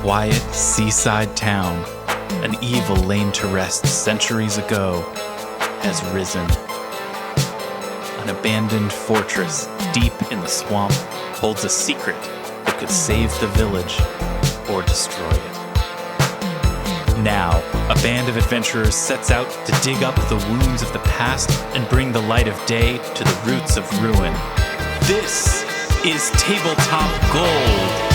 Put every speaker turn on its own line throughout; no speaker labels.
quiet seaside town, an evil lain to rest centuries ago, has risen. An abandoned fortress deep in the swamp holds a secret that could save the village or destroy it. Now, a band of adventurers sets out to dig up the wounds of the past and bring the light of day to the roots of ruin. This is Tabletop Gold.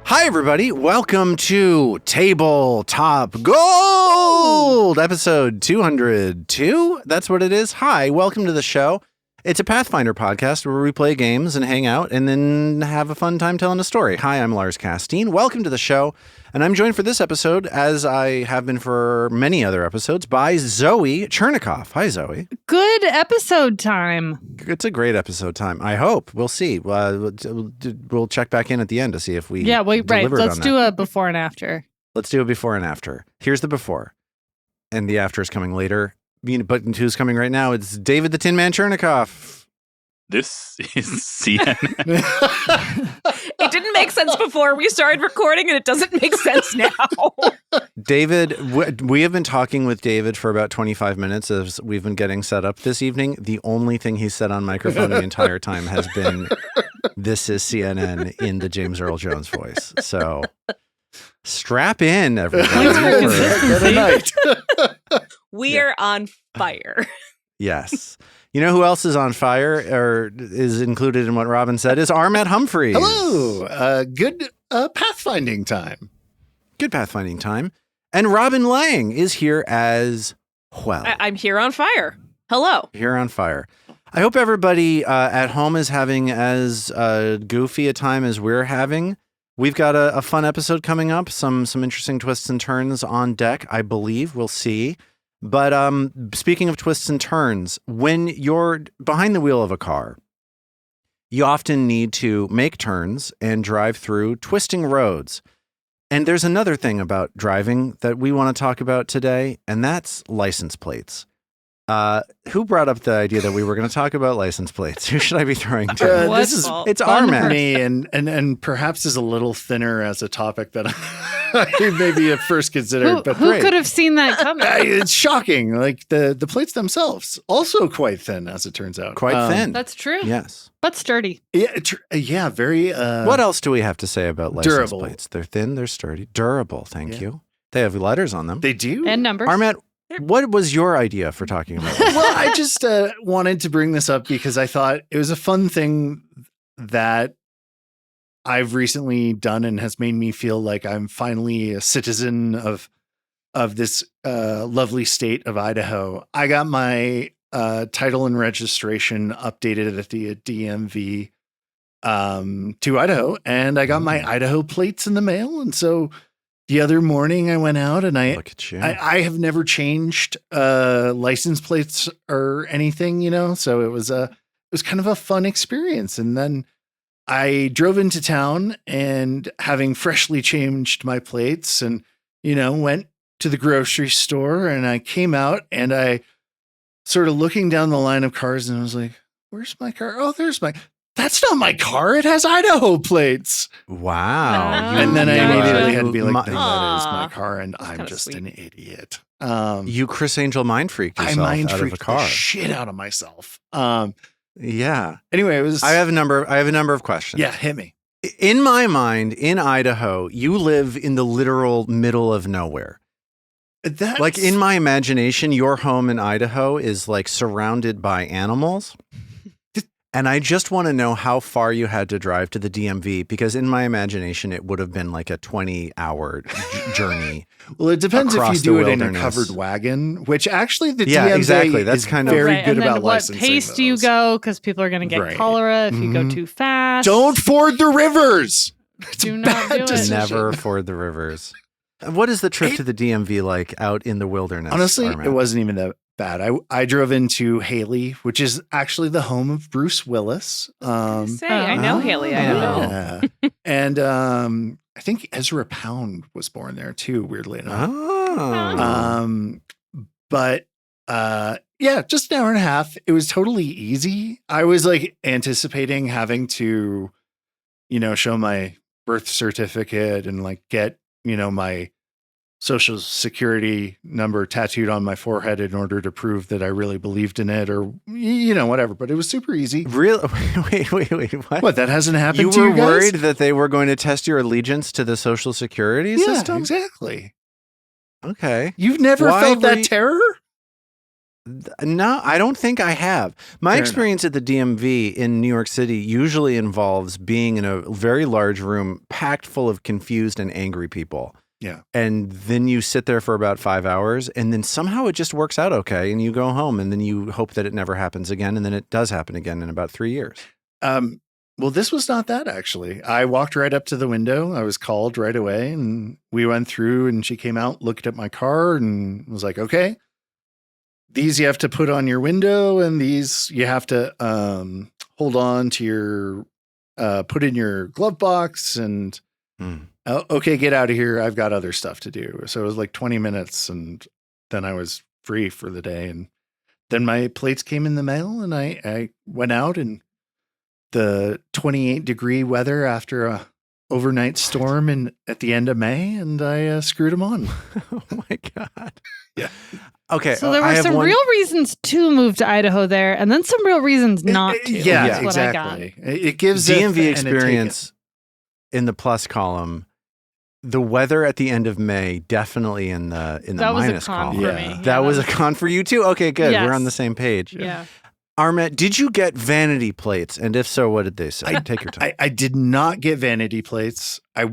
Hi, everybody. Welcome to Tabletop Gold, episode 202. That's what it is. Hi, welcome to the show. It's a Pathfinder podcast where we play games and hang out and then have a fun time telling a story. Hi, I'm Lars Casteen. Welcome to the show. And I'm joined for this episode, as I have been for many other episodes, by Zoe Chernicoff. Hi, Zoe.
Good episode time.
It's a great episode time. I hope. We'll see. We'll check back in at the end to see if we
right. Let's do a before and after.
Let's do a before and after. Here's the before. And the after is coming later. But who's coming right now? It's David the Tin Man Chernicoff.
This is CNN.
It didn't make sense before we started recording, and it doesn't make sense now.
David, we have been talking with David for about 25 minutes as we've been getting set up this evening. The only thing he said on microphone the entire time has been, "This is CNN" in the James Earl Jones voice. So strap in, everybody.
We are on fire.
Yes. You know who else is on fire or is included in what Robin said is Armet Humphreys.
Hello. Good pathfinding time.
Good pathfinding time. And Robin Lange is here as well.
I'm here on fire. Hello.
Here on fire. I hope everybody at home is having as goofy a time as we're having. We've got a fun episode coming up. Some interesting twists and turns on deck, I believe. We'll see. But speaking of twists and turns, when you're behind the wheel of a car, you often need to make turns and drive through twisting roads. And there's another thing about driving that we want to talk about today, and that's license plates. Who brought up the idea that we were going to talk about license plates? Who should I be throwing to? It's Armet.
Me, and perhaps is a little thinner as a topic that I maybe at first considered.
Who could have seen that coming?
It's shocking. Like the plates themselves, also quite thin, as it turns out.
Quite thin.
That's true.
Yes.
But sturdy.
Yeah, very.
What else do we have to say about license
durable
plates? They're thin, they're sturdy, durable. Thank you. They have letters on them.
They do.
And numbers.
Armet, what was your idea for talking about this?
Well, I just wanted to bring this up because I thought it was a fun thing that I've recently done and has made me feel like I'm finally a citizen of this lovely state of Idaho. I got my title and registration updated at the DMV to Idaho, and I got my Idaho plates in the mail. And so the other morning I went out and
Look at you.
I have never changed license plates or anything, so it was kind of a fun experience. And then I drove into town and having freshly changed my plates and, went to the grocery store, and I came out and I sort of looking down the line of cars and I was like, where's my car? Oh, that's not my car. It has Idaho plates.
Wow.
And then I immediately had to be like, that is my car, and I'm just
sweet.
an idiot.
You Chris Angel mind freaked yourself out of a car.
The shit out of myself.
Yeah.
Anyway, it was.
I have a number of questions.
Yeah, hit me.
In my mind, in Idaho, you live in the literal middle of nowhere. Like in my imagination, your home in Idaho is like surrounded by animals. And I just want to know how far you had to drive to the DMV, because in my imagination, it would have been like a 20-hour journey.
Well, it depends if you
across
do
the
it in a
wilderness.
covered wagon, which actually the
Yeah,
DMV
exactly. That's
is
kind of-
very
Right,
good
and then
about
what
licensing
pace do you
those.
go? Because people are going to get
Right.
cholera if you go too fast.
Don't ford the rivers. It's
Do
a
not
bad
do it.
decision.
Never ford the rivers. What is the trip to the DMV like out in the wilderness?
Honestly,
Armat?
it wasn't even that bad. I drove into Haley, which is actually the home of Bruce Willis.
I know Haley. I don't know.
Yeah. And I think Ezra Pound was born there too, weirdly enough.
Oh.
But yeah, just an hour and a half. It was totally easy. I was like anticipating having to, show my birth certificate and like get, my social security number tattooed on my forehead in order to prove that I really believed in it, or, whatever. But it was super easy.
Really? Wait. What?
What, that hasn't happened
You
to
were
you guys?
worried that they were going to test your allegiance to the social security
Yeah,
system?
exactly.
Okay.
You've never
Why
felt
were
that
you-
terror?
No, I don't think I have. My
Fair
experience at the DMV in New York City usually involves being in a very large room packed full of confused and angry people.
Yeah.
And then you sit there for about 5 hours, and then somehow it just works out okay, and you go home, and then you hope that it never happens again, and then it does happen again in about 3 years.
Well, this was not that, actually. I walked right up to the window. I was called right away, and we went through, and she came out, looked at my car, and was like, okay, these you have to put on your window, and these you have to hold on to your, put in your glove box, and okay, get out of here. I've got other stuff to do. So it was like 20 minutes, and then I was free for the day. And then my plates came in the mail, and I went out, and the 28-degree weather after a overnight storm at the end of May, and I screwed them on.
Oh my God.
Yeah.
Okay.
So there
I
were
have
some
one-
real reasons to move to Idaho there, and then some real reasons not to.
Yeah,
is what I got.
exactly. It gives
DMV
it and it
experience in the plus column. The weather at the end of May, definitely in the
That was a
minus
con
column.
for
Yeah.
me.
That was a con for you too? Okay, good.
Yes.
We're on the same page.
Yeah.
Armet, did you get vanity plates? And if so, what did they say? Take your time.
I did not get vanity plates. I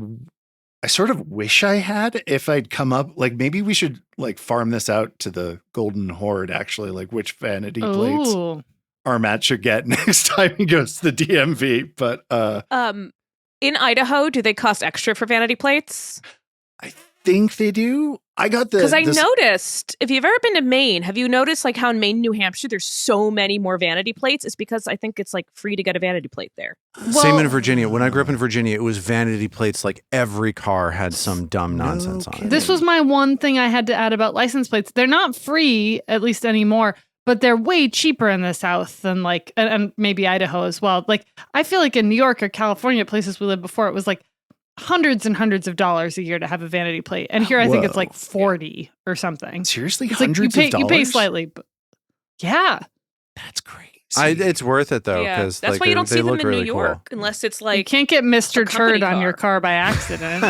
sort of wish I had. If I'd come up, like maybe we should like farm this out to the Golden Horde, actually, like which vanity plates
Ooh.
Armat should get next time he goes to the DMV. But
In Idaho, do they cost extra for vanity plates?
I think they do. I got
Because I
this-
noticed, if you've ever been to Maine, have you noticed like how in Maine, New Hampshire, there's so many more vanity plates? It's because I think it's like free to get a vanity plate there.
Same in Virginia. When I grew up in Virginia, it was vanity plates. Like every car had some dumb nonsense on it.
This was my one thing I had to add about license plates. They're not free, at least anymore, but they're way cheaper in the South than like, and maybe Idaho as well. Like, I feel like in New York or California, places we lived before, it was like hundreds and hundreds of dollars a year to have a vanity plate. And here I think it's
Whoa.
like 40 or something.
Seriously,
It's like
hundreds
you
of dollars.
pay slightly. But yeah.
That's crazy.
It's worth it though,
Yeah,
because
that's
like,
why you don't
they
see them
look
in New
really
York unless it's
You
like
can't get Mr.
a company
Turd on your
car.
car by accident.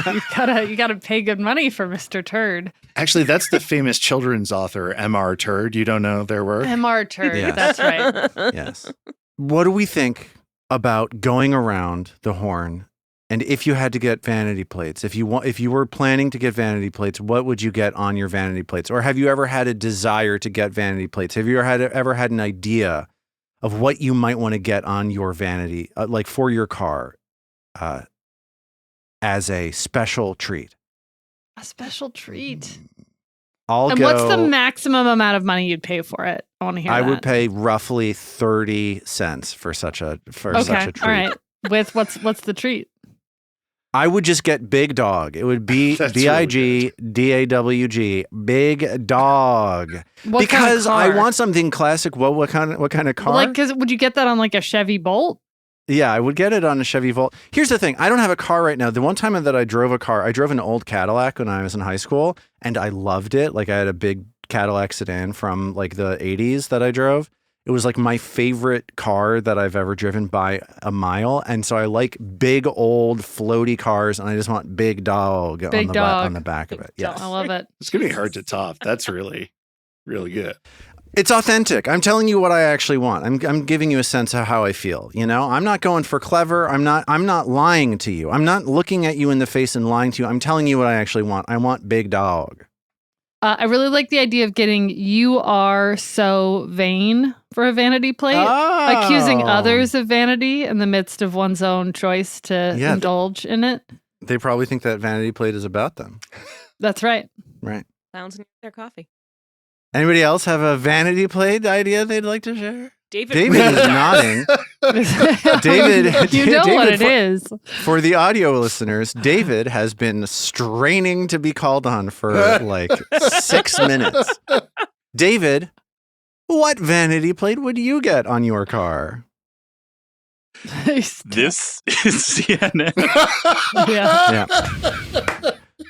you gotta pay good money for Mr. Turd.
Actually, that's the famous children's author, M.R. Turd. You don't know their work?
MR Turd.
Yes.
That's right.
cool. Yes. What do we think about going around the horn? And if you had to get vanity plates, if you were planning to get vanity plates, what would you get on your vanity plates? Or have you ever had a desire to get vanity plates? Have you ever had an idea of what you might want to get on your vanity, like for your car, as a special treat?
A special treat.
I'll
And
go.
what's the maximum amount of money you'd pay for it? I want to hear
I
that.
would pay roughly 30 cents for such a such a treat.
All right. With what's the treat?
I would just get Big Dog. It would be
That's really
BIGDAWG, Big Dog.
What
Because
kind of
I
car?
want something classic. What kind of car?
Like, would you get that on like a Chevy Bolt?
Yeah, I would get it on a Chevy Volt. Here's the thing. I don't have a car right now. The one time that I drove a car, I drove an old Cadillac when I was in high school, and I loved it. Like I had a big Cadillac sedan from like the 80s that I drove. It was like my favorite car that I've ever driven by a mile. And so I like big, old, floaty cars, and I just want Big Dog,
Big Dog.
on the back of it. Yes.
I love it.
It's going to be hard to top. That's really, really good.
It's authentic. I'm telling you what I actually want. I'm giving you a sense of how I feel. You know, I'm not going for clever. I'm not lying to you. I'm not looking at you in the face and lying to you. I'm telling you what I actually want. I want big dog.
I really like the idea of getting "you are so vain" for a vanity plate, accusing others of vanity in the midst of one's own choice to indulge in it.
They probably think that vanity plate is about them.
That's right.
Right.
Sounds in their coffee.
Anybody else have a vanity plate idea they'd like to share?
David
is nodding. David,
you know
David,
what it is.
For the audio listeners, David has been straining to be called on for like 6 minutes. David, what vanity plate would you get on your car?
This is CNN.
Yeah.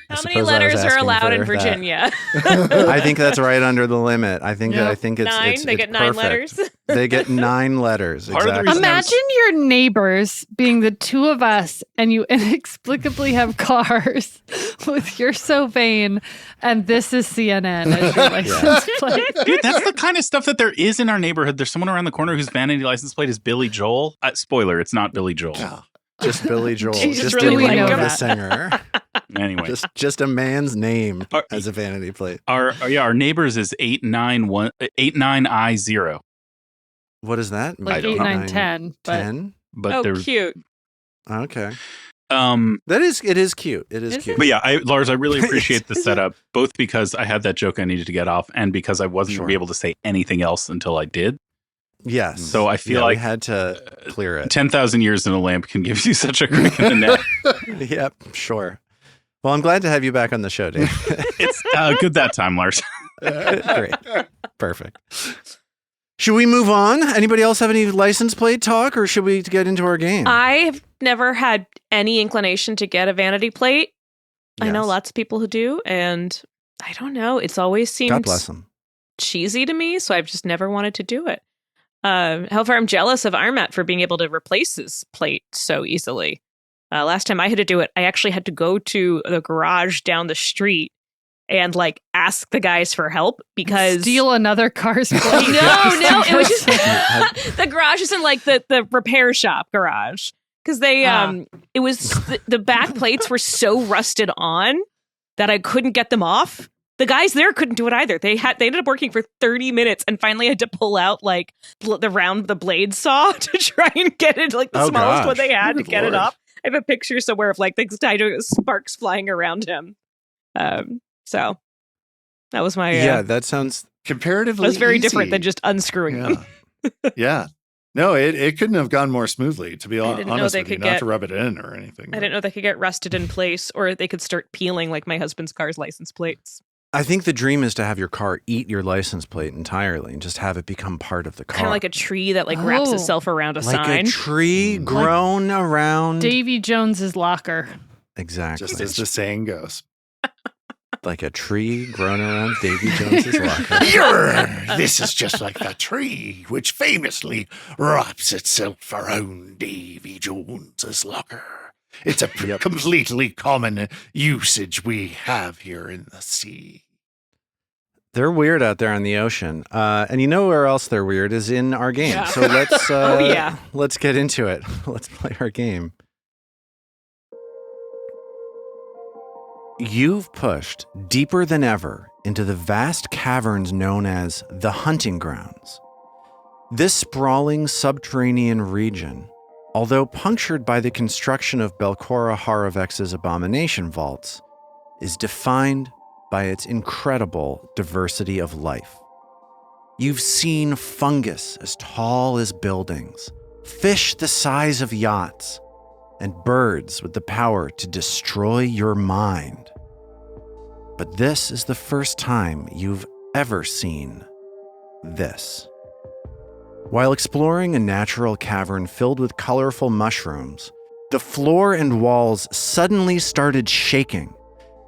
How many letters are allowed in Virginia?
I think that's right under the limit. I think it's
9. They get 9
perfect.
letters.
They get 9 letters.
Part of the
Exactly.
reason
Imagine your neighbors being the two of us, and you inexplicably have cars with "you're so vain," and this is CNN as your license plate.
Dude, that's the kind of stuff that there is in our neighborhood. There's someone around the corner whose vanity license plate is Billy Joel. Spoiler, it's not Billy Joel.
No, just Billy Joel.
Jesus,
just
really
the name
like
of
him.
the singer.
Anyway,
just a man's name as a vanity plate.
our neighbors is 89I0.
What is that?
Like
I
8,
don't
9,
know.
10. But
10?
But
Oh,
they're
cute.
Okay.
um
It is cute. It is
Is
cute.
but yeah, Lars, I really appreciate the setup, both because I had that joke I needed to get off and because I wasn't going to be able to say anything else until I did.
Yes.
So I feel
we
like
had to clear it.
10,000 years in a lamp can give you such a crack in the neck.
Yep, sure. Well, I'm glad to have you back on the show, Dave.
It's good that time, Lars.
Great. Perfect. Should we move on? Anybody else have any license plate talk, or should we get into our game?
I have never had any inclination to get a vanity plate. I know
Yes.
lots of people who do, and I don't know. It's always
God
seemed
bless them.
cheesy to me, so I've just never wanted to do it. However, I'm jealous of Armat for being able to replace his plate so easily. Last time I had to do it, I actually had to go to the garage down the street and like ask the guys for help because
steal another car's plate.
no, it was just the garage isn't like the repair shop garage because they it was the back plates were so rusted on that I couldn't get them off. The guys there couldn't do it either. They ended up working for 30 minutes and finally had to pull out like the blade saw to try and get it like the smallest one they had to get it off. I have a picture somewhere of like the sparks flying around him. So that was my
that sounds
Comparatively
that was very
easy.
different than just unscrewing them.
Yeah. No, it couldn't have gone more smoothly, to be
didn't know
honest
they
with you,
could
not
get-
to rub it in or anything.
I didn't know they could get rusted in place or they could start peeling like my husband's car's license plates.
I think the dream is to have your car eat your license plate entirely and just have it become part of the car.
Kind of like a tree that like wraps
Oh.
itself around a
like
sign.
a tree grown around.
Davy Jones's locker.
Exactly.
Just as the saying goes.
Like a tree grown around Davy Jones's locker.
This is just like that tree which famously wraps itself around Davy Jones's locker. It's a completely common usage we have here in the sea.
They're weird out there on the ocean. And you know where else they're weird is in our game.
Yeah.
So let's
yeah.
let's get into it. Let's play our game. You've pushed deeper than ever into the vast caverns known as the Hunting Grounds. This sprawling subterranean region, although punctured by the construction of Belcora Haravex's Abomination vaults, is defined by its incredible diversity of life. You've seen fungus as tall as buildings, fish the size of yachts, and birds with the power to destroy your mind. But this is the first time you've ever seen this. While exploring a natural cavern filled with colorful mushrooms, the floor and walls suddenly started shaking,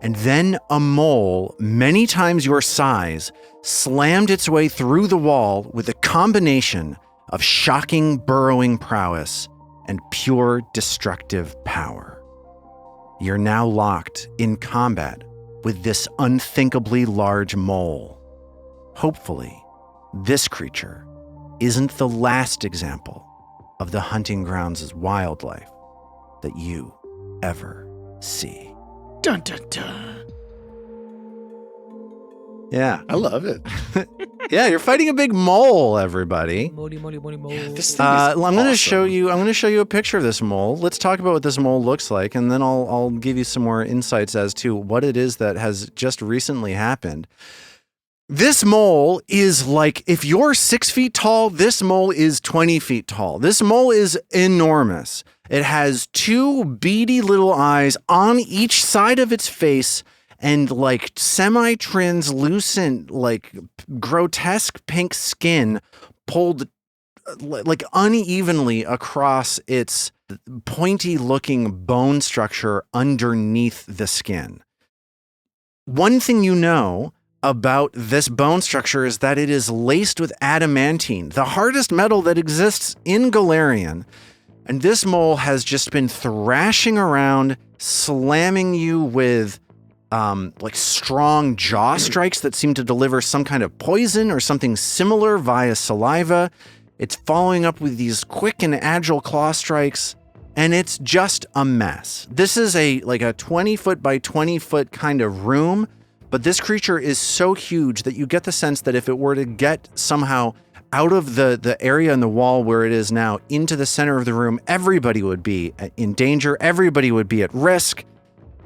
and then a mole, many times your size, slammed its way through the wall with a combination of shocking burrowing prowess and pure destructive power. You're now locked in combat with this unthinkably large mole. Hopefully, this creature isn't the last example of the hunting grounds' wildlife that you ever see.
Dun dun dun.
Yeah.
I love it.
Yeah, you're fighting a big mole, everybody.
Mole.
This thing is
I'm going to
awesome.
show you. I'm going to show you a picture of this mole. Let's talk about what this mole looks like, and then I'll give you some more insights as to what it is that has just recently happened. This mole is like, if you're 6 feet tall, this mole is 20 feet tall. This mole is enormous. It has 2 beady little eyes on each side of its face, and like semi-translucent, like grotesque pink skin pulled like unevenly across its pointy-looking bone structure underneath the skin. One thing you know about this bone structure is that it is laced with adamantine, the hardest metal that exists in Golarion. And this mole has just been thrashing around, slamming you with like strong jaw strikes that seem to deliver some kind of poison or something similar via saliva. It's following up with these quick and agile claw strikes, and it's just a mess. This is a 20-foot by 20-foot kind of room, but this creature is so huge that you get the sense that if it were to get somehow out of the area in the wall where it is now into the center of the room, everybody would be in danger. Everybody would be at risk.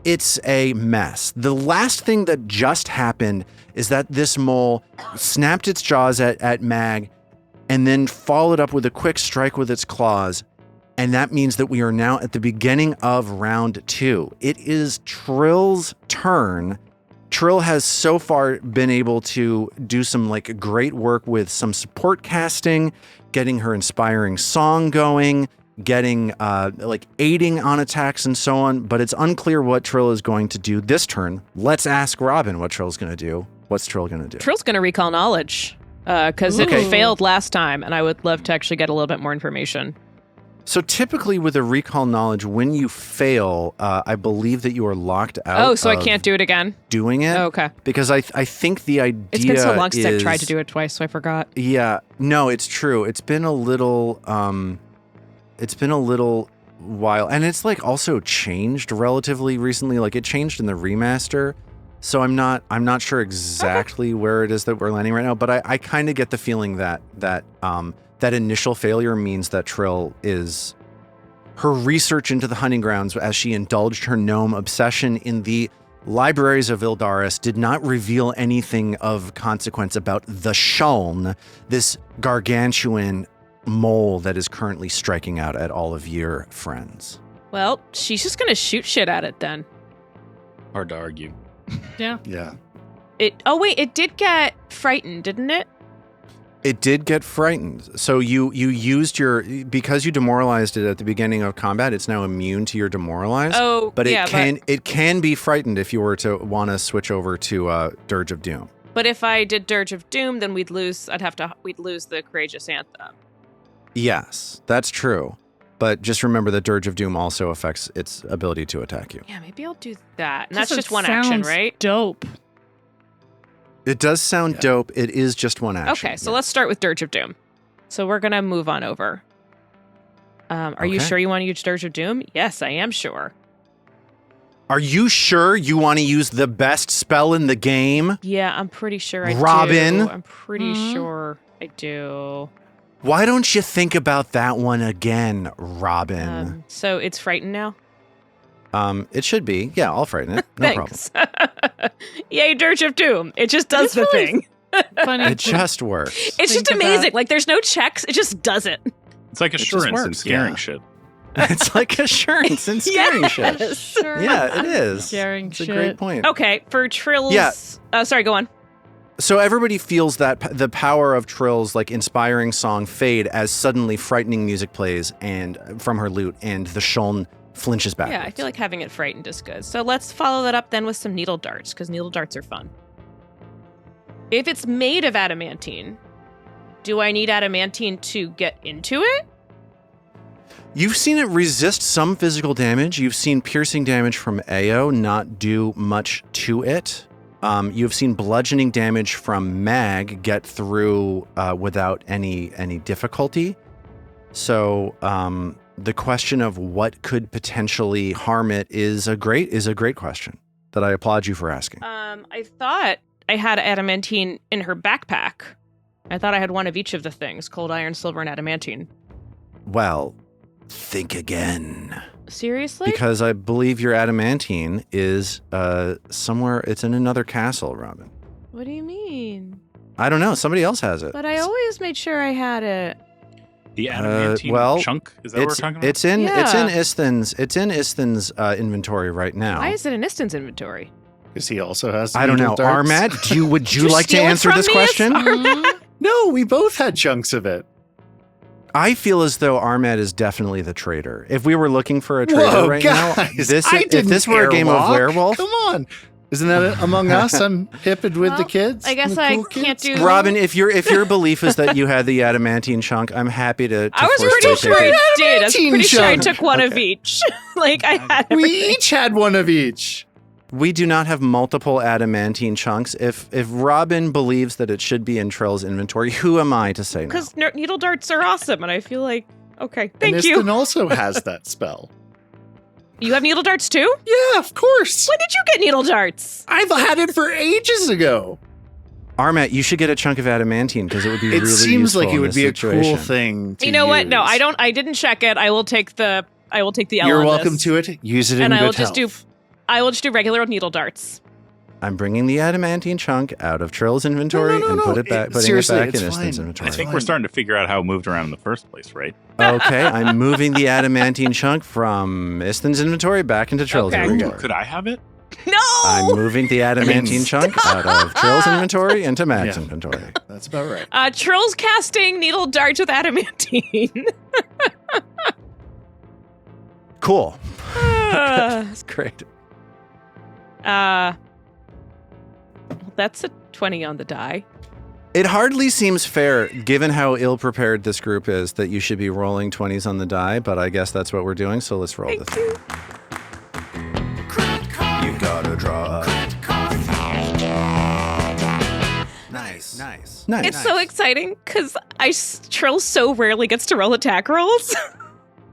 It's a mess. The last thing that just happened is that this mole snapped its jaws at Mag and then followed up with a quick strike with its claws. And that means that we are now at the beginning of round 2. It is Trill's turn. Trill has so far been able to do some like great work with some support casting, getting her inspiring song going, getting aiding on attacks and so on, but it's unclear what Trill is going to do this turn. Let's ask Robin what Trill's going to do. What's Trill going to do?
Trill's going to recall knowledge because it failed last time, and I would love to actually get a little bit more information.
So typically with a recall knowledge, when you fail, I believe that you are locked out.
Oh, so I can't do it again?
Doing it.
Oh, okay.
Because I think the idea
It's been so long since I've tried to do it twice, so I forgot.
Yeah. No, it's true. It's been a little while, and it's like also changed relatively recently. Like it changed in the remaster, so I'm not sure exactly where it is that we're landing right now. But I kind of get the feeling that initial failure means that Trill is her research into the hunting grounds as she indulged her gnome obsession in the libraries of Ildaris did not reveal anything of consequence about the Shuln, this gargantuan mole that is currently striking out at all of your friends.
Well, she's just going to shoot shit at it then.
Hard to argue.
Yeah.
Yeah.
It did get frightened, didn't it?
It did get frightened. So you used because you demoralized it at the beginning of combat, it's now immune to your demoralize.
Oh,
but
yeah,
it can be frightened if you were to want to switch over to Dirge of Doom.
But if I did Dirge of Doom, then we'd lose the Courageous Anthem.
Yes, that's true. But just remember that Dirge of Doom also affects its ability to attack you.
Yeah, maybe I'll do that. And that's
'Cause
just
it
one action,
sounds
right?
Dope.
It does sound dope. It is just one action.
Okay, so let's start with Dirge of Doom. So we're going to move on over. Are you
Okay.
sure you want to use Dirge of Doom? Yes, I am sure.
Are you sure you want to use the best spell in the game?
Yeah, I'm pretty sure I do.
Robin?
I'm pretty sure I do.
Why don't you think about that one again, Robin?
So it's frightened now?
It should be. Yeah, I'll frighten it. No problem.
Thanks. Yay, Dirge of Doom. It just does the thing.
Funny.
It just works.
It's just
Think
amazing.
about-
Like, there's no checks. It just does it.
It's like
just
assurance and
works,
scaring
yeah.
shit.
It's like assurance and scaring shit.
Sure.
Yeah, it is.
Scaring
it's
shit.
a great point.
Okay, for Trill's...
Yeah.
Sorry, go on.
So everybody feels that the power of Trill's like inspiring song fade as suddenly frightening music plays and from her lute, and the Shuln flinches back.
Yeah, I feel like having it frightened is good. So let's follow that up then with some needle darts, because needle darts are fun. If it's made of adamantine, do I need adamantine to get into it?
You've seen it resist some physical damage. You've seen piercing damage from Ao not do much to it. You've seen bludgeoning damage from Mag get through without any difficulty. So the question of what could potentially harm it is a great question that I applaud you for asking.
I thought I had adamantine in her backpack. I thought I had one of each of the things: cold iron, silver, and adamantine.
Well, think again.
Seriously?
Because I believe your adamantine is somewhere. It's in another castle, Robin.
What do you mean?
I don't know. Somebody else has it.
But I always made sure I had it.
The adamantine chunk? Is that what we're talking about?
It's in Isthin's inventory right now.
Why is it in Istin's inventory?
Because he also has.
I don't know.
darts.
Armat, would you
Did you
like to
steal it
answer
from
this
me,
question?
Mhm.
No, we both had chunks of it.
I feel as though Armat is definitely the traitor. If we were looking for a traitor right now,
guys,
if
I didn't
this were a game of
airlock.
werewolf,
Come on. Isn't that Among Us? I'm hipped with the
Well,
kids.
I guess
the
I
cool
can't
kids.
do-
Robin, if your belief is that you had the adamantine chunk, I'm happy to
I was
forcefully
pretty
take
sure
it.
I did. I was
Adamantine
pretty sure I
chunk.
took one of each. Like, I had
We
everything.
each had one of each.
We do not have multiple adamantine chunks. If Robin believes that it should be in Trill's inventory, who am I to say no?
Because needle darts are awesome, and I feel like, okay, thank
and
you.
Istin also has that spell.
You have needle darts too?
Yeah, of course.
When did you get needle darts?
I've had it for ages ago.
Armat, you should get a chunk of adamantine because it would be
It
really
seems
useful
like it
in
would
this
be
situation.
a cool thing to
You know what? No,
use.
I didn't check it. I will take the L
You're
on
welcome
this.
to it. Use it in
And I
good
will just
health.
I will just do regular needle darts.
I'm bringing the adamantine chunk out of Trill's inventory
No.
and putting it back
Seriously,
in
it's
Istin's
fine.
inventory.
I think we're starting to figure out how it moved around in the first place, right?
Okay, I'm moving the adamantine chunk from Istin's inventory back into Trill's
Okay.
inventory.
Could I have it?
No!
I'm moving the adamantine chunk out of Trill's inventory into Mag's
Yeah.
inventory.
That's about right.
Trill's casting needle darts with adamantine.
Cool.
Uh,
That's great.
That's a 20 on the die.
It hardly seems fair, given how ill-prepared this group is, that you should be rolling 20s on the die, but I guess that's what we're doing, so let's roll this.
you.
You gotta draw. Nice.
It's so exciting because Trill so rarely gets to roll attack rolls.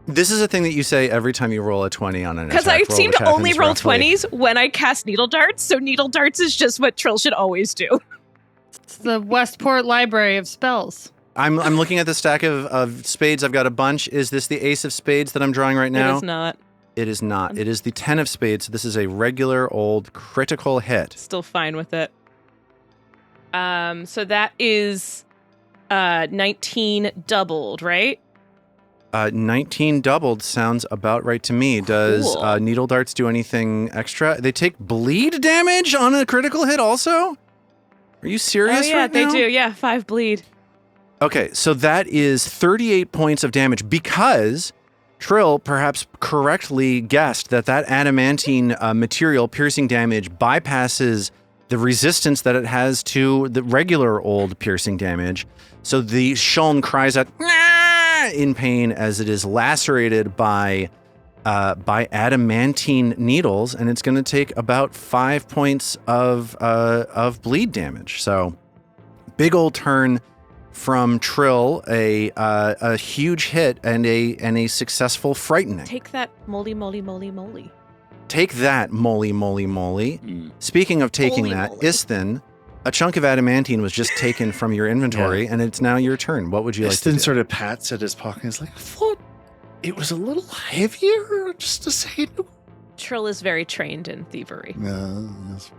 This is a thing that you say every time you roll a 20 on an attack
Because I
roll,
seem
which
to only
happens
roll
roughly-
20s when I cast needle darts. So needle darts is just what Trill should always do.
It's the Westport Library of Spells.
I'm looking at the stack of spades. I've got a bunch. Is this the ace of spades that I'm drawing right now?
It is not.
It is not. It is the 10 of spades. This is a regular old critical hit.
Still fine with it. So that is 19 doubled, right?
19 doubled sounds about right to me. Does
Cool.
needle darts do anything extra? They take bleed damage on a critical hit also? Are you serious
Oh yeah,
right
they
now?
do. Yeah, 5 bleed.
Okay, so that is 38 points of damage because Trill perhaps correctly guessed that adamantine material piercing damage bypasses the resistance that it has to the regular old piercing damage. So the Shuln cries out "Nah!" in pain as it is lacerated by adamantine needles, and it's going to take about 5 points of bleed damage. So big old turn from Trill, a huge hit and a successful frightening.
Take that, moly, moly, moly, moly.
Take that, moly, moly, moly. Speaking of taking
Moly,
that,
moly.
Isthin, a chunk of adamantine was just taken from your inventory, and it's now your turn. What would you like to
Istin
do?
sort of pats at his pocket. He's like, I thought it was a little heavier just a second ago.
Trill is very trained in thievery.
Yes.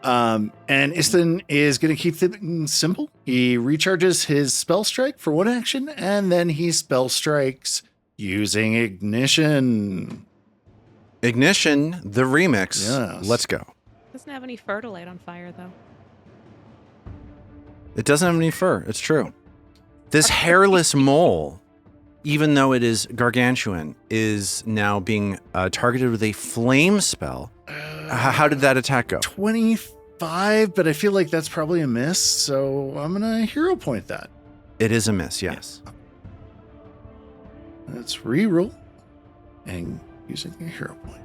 And Istin is going to keep things simple. He recharges his spell strike for one action, and then he spell strikes using ignition.
Ignition, the remix.
Yes.
Let's go.
Doesn't have any fur to light on fire, though.
It doesn't have any fur. It's true. This hairless mole, even though it is gargantuan, is now being targeted with a flame spell. How did that attack go?
25, but I feel like that's probably a miss, so I'm going to hero point that.
It is a miss, yes.
Let's reroll and using a hero point.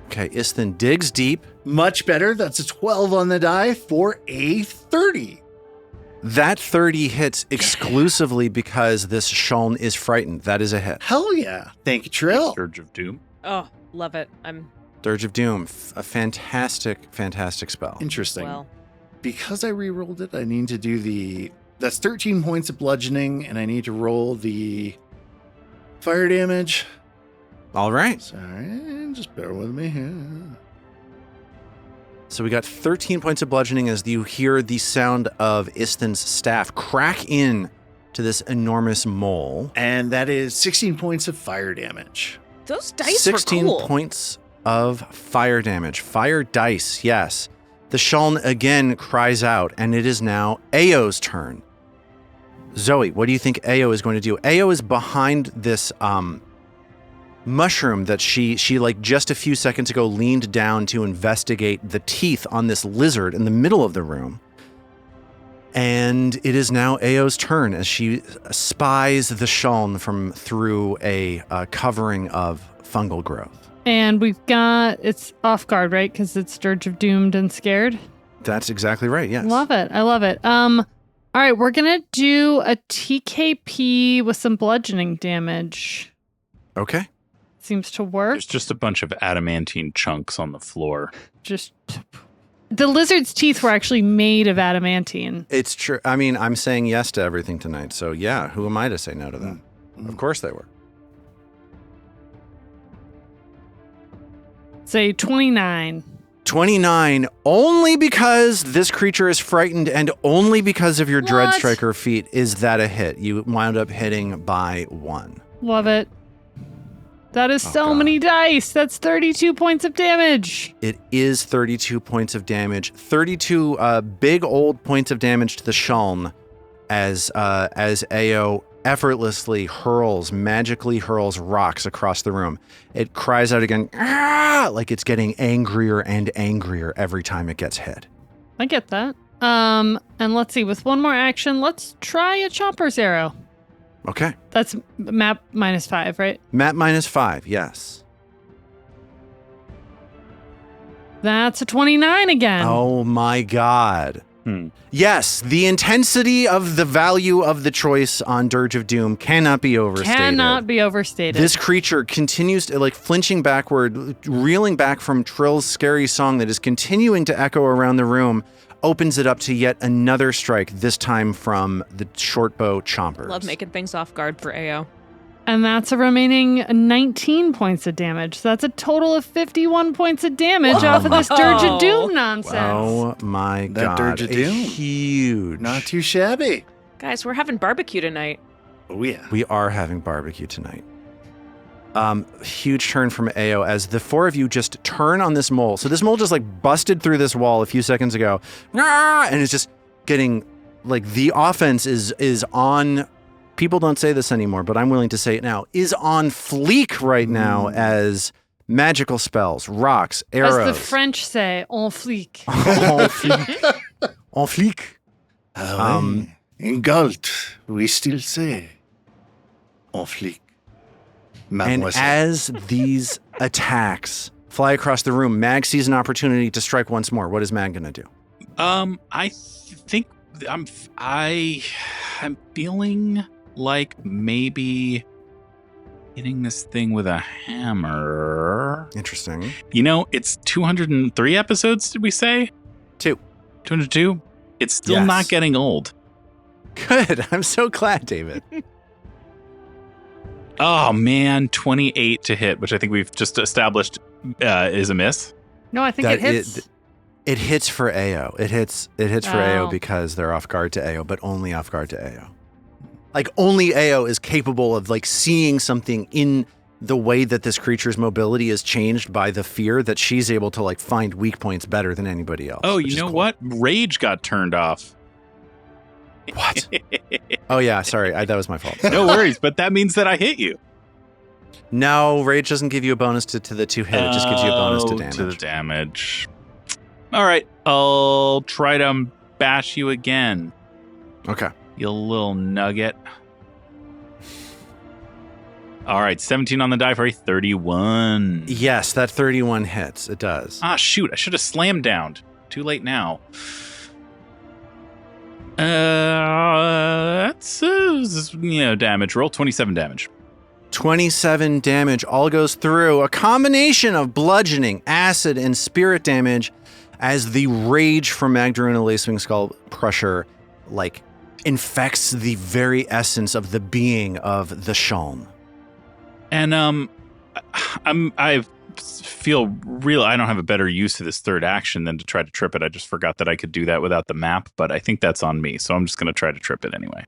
Okay, Istin digs deep.
Much better. That's a 12 on the die for a 30.
That 30 hits exclusively because this Shuln is frightened. That is a hit.
Hell yeah. Thank you, Trill.
Surge of Doom.
Oh, love it.
Dirge of Doom, a fantastic, fantastic spell.
Interesting.
Well.
Because I re-rolled it, I need to do that's 13 points of bludgeoning, and I need to roll the fire damage.
All right.
Sorry, just bear with me here.
So we got 13 points of bludgeoning as you hear the sound of Istin's staff crack in to this enormous mole.
And that is 16 points of fire damage.
Those dice
16
were cool.
points of fire damage. Fire dice, yes. The Shuln again cries out, and it is now Ao's turn. Zoe, what do you think Ao is going to do? Ao is behind this mushroom that she like just a few seconds ago leaned down to investigate the teeth on this lizard in the middle of the room. And it is now Ao's turn as she spies the Shuln from through a covering of fungal growth.
And it's off guard, right? Because it's Dirge of Doomed and Scared.
That's exactly right, yes.
Love it. I love it. All right, we're going to do a TKP with some bludgeoning damage.
Okay.
Seems to work.
There's just a bunch of adamantine chunks on the floor.
The lizard's teeth were actually made of adamantine.
It's true. I mean, I'm saying yes to everything tonight. So yeah, who am I to say no to that? Of course they were.
Say 29.
29, only because this creature is frightened and only because of your Dread Striker feat is that a hit. You wound up hitting by 1.
Love it. That is so many dice. That's 32 points of damage.
It is 32 points of damage. 32 big old points of damage to the Shuln as Ao effortlessly magically hurls rocks across the room. It cries out again, "Ah!" like it's getting angrier and angrier every time it gets hit.
I get that. And let's see, with one more action, let's try a Chomper's Arrow.
Okay.
That's map -5, right?
Map -5, yes.
That's a 29 again.
Oh my God. Yes, the intensity of the value of the choice on Dirge of Doom cannot be overstated. This creature continues to, flinching backward, reeling back from Trill's scary song that is continuing to echo around the room, opens it up to yet another strike, this time from the shortbow chompers.
Love making things off guard for Ao.
And that's a remaining 19 points of damage. So that's a total of 51 points of damage off of this Dirge of Doom nonsense.
Oh my God.
That Dirge of Doom.
Huge.
Not too shabby.
Guys, we're having barbecue tonight.
Oh yeah.
We are having barbecue tonight. Huge turn from Ao as the four of you just turn on this mole. So this mole just busted through this wall a few seconds ago. And it's just getting the offense is on. People don't say this anymore, but I'm willing to say it now, is on fleek right now as magical spells, rocks, arrows.
As the French say, en fleek.
En fleek. En fleek.
In Galt, we still say, en fleek.
And as these attacks fly across the room, Mag sees an opportunity to strike once more. What is Mag going to do?
I think I'm feeling like maybe hitting this thing with a hammer.
Interesting.
It's 203 episodes, did we say? 202? It's still not getting old.
Good. I'm so glad, David.
Oh, man. 28 to hit, which I think we've just established is a miss.
No, I think it hits.
It hits for Ao. It hits for Ao because they're off guard to Ao, but only off guard to Ao. Only Ao is capable of seeing something in the way that this creature's mobility is changed by the fear that she's able to find weak points better than anybody else.
Oh, you know what? Rage got turned off.
What? Oh yeah, sorry. That was my fault.
No worries, but that means that I hit you.
No, Rage doesn't give you a bonus to the 2 hit. It just gives you a bonus to damage.
To the damage. All right, I'll try to bash you again.
Okay.
You little nugget. All right, 17 on the die for a 31.
Yes, that 31 hits. It does.
Ah, shoot. I should have slammed down. Too late now. That's damage. Roll 27 damage.
27 damage all goes through. A combination of bludgeoning, acid, and spirit damage as the rage from Magdaruna Lacewing Skull Crusher, infects the very essence of the being of the Shuln.
And I feel real. I don't have a better use for this third action than to try to trip it. I just forgot that I could do that without the map, but I think that's on me. So I'm just going to try to trip it anyway.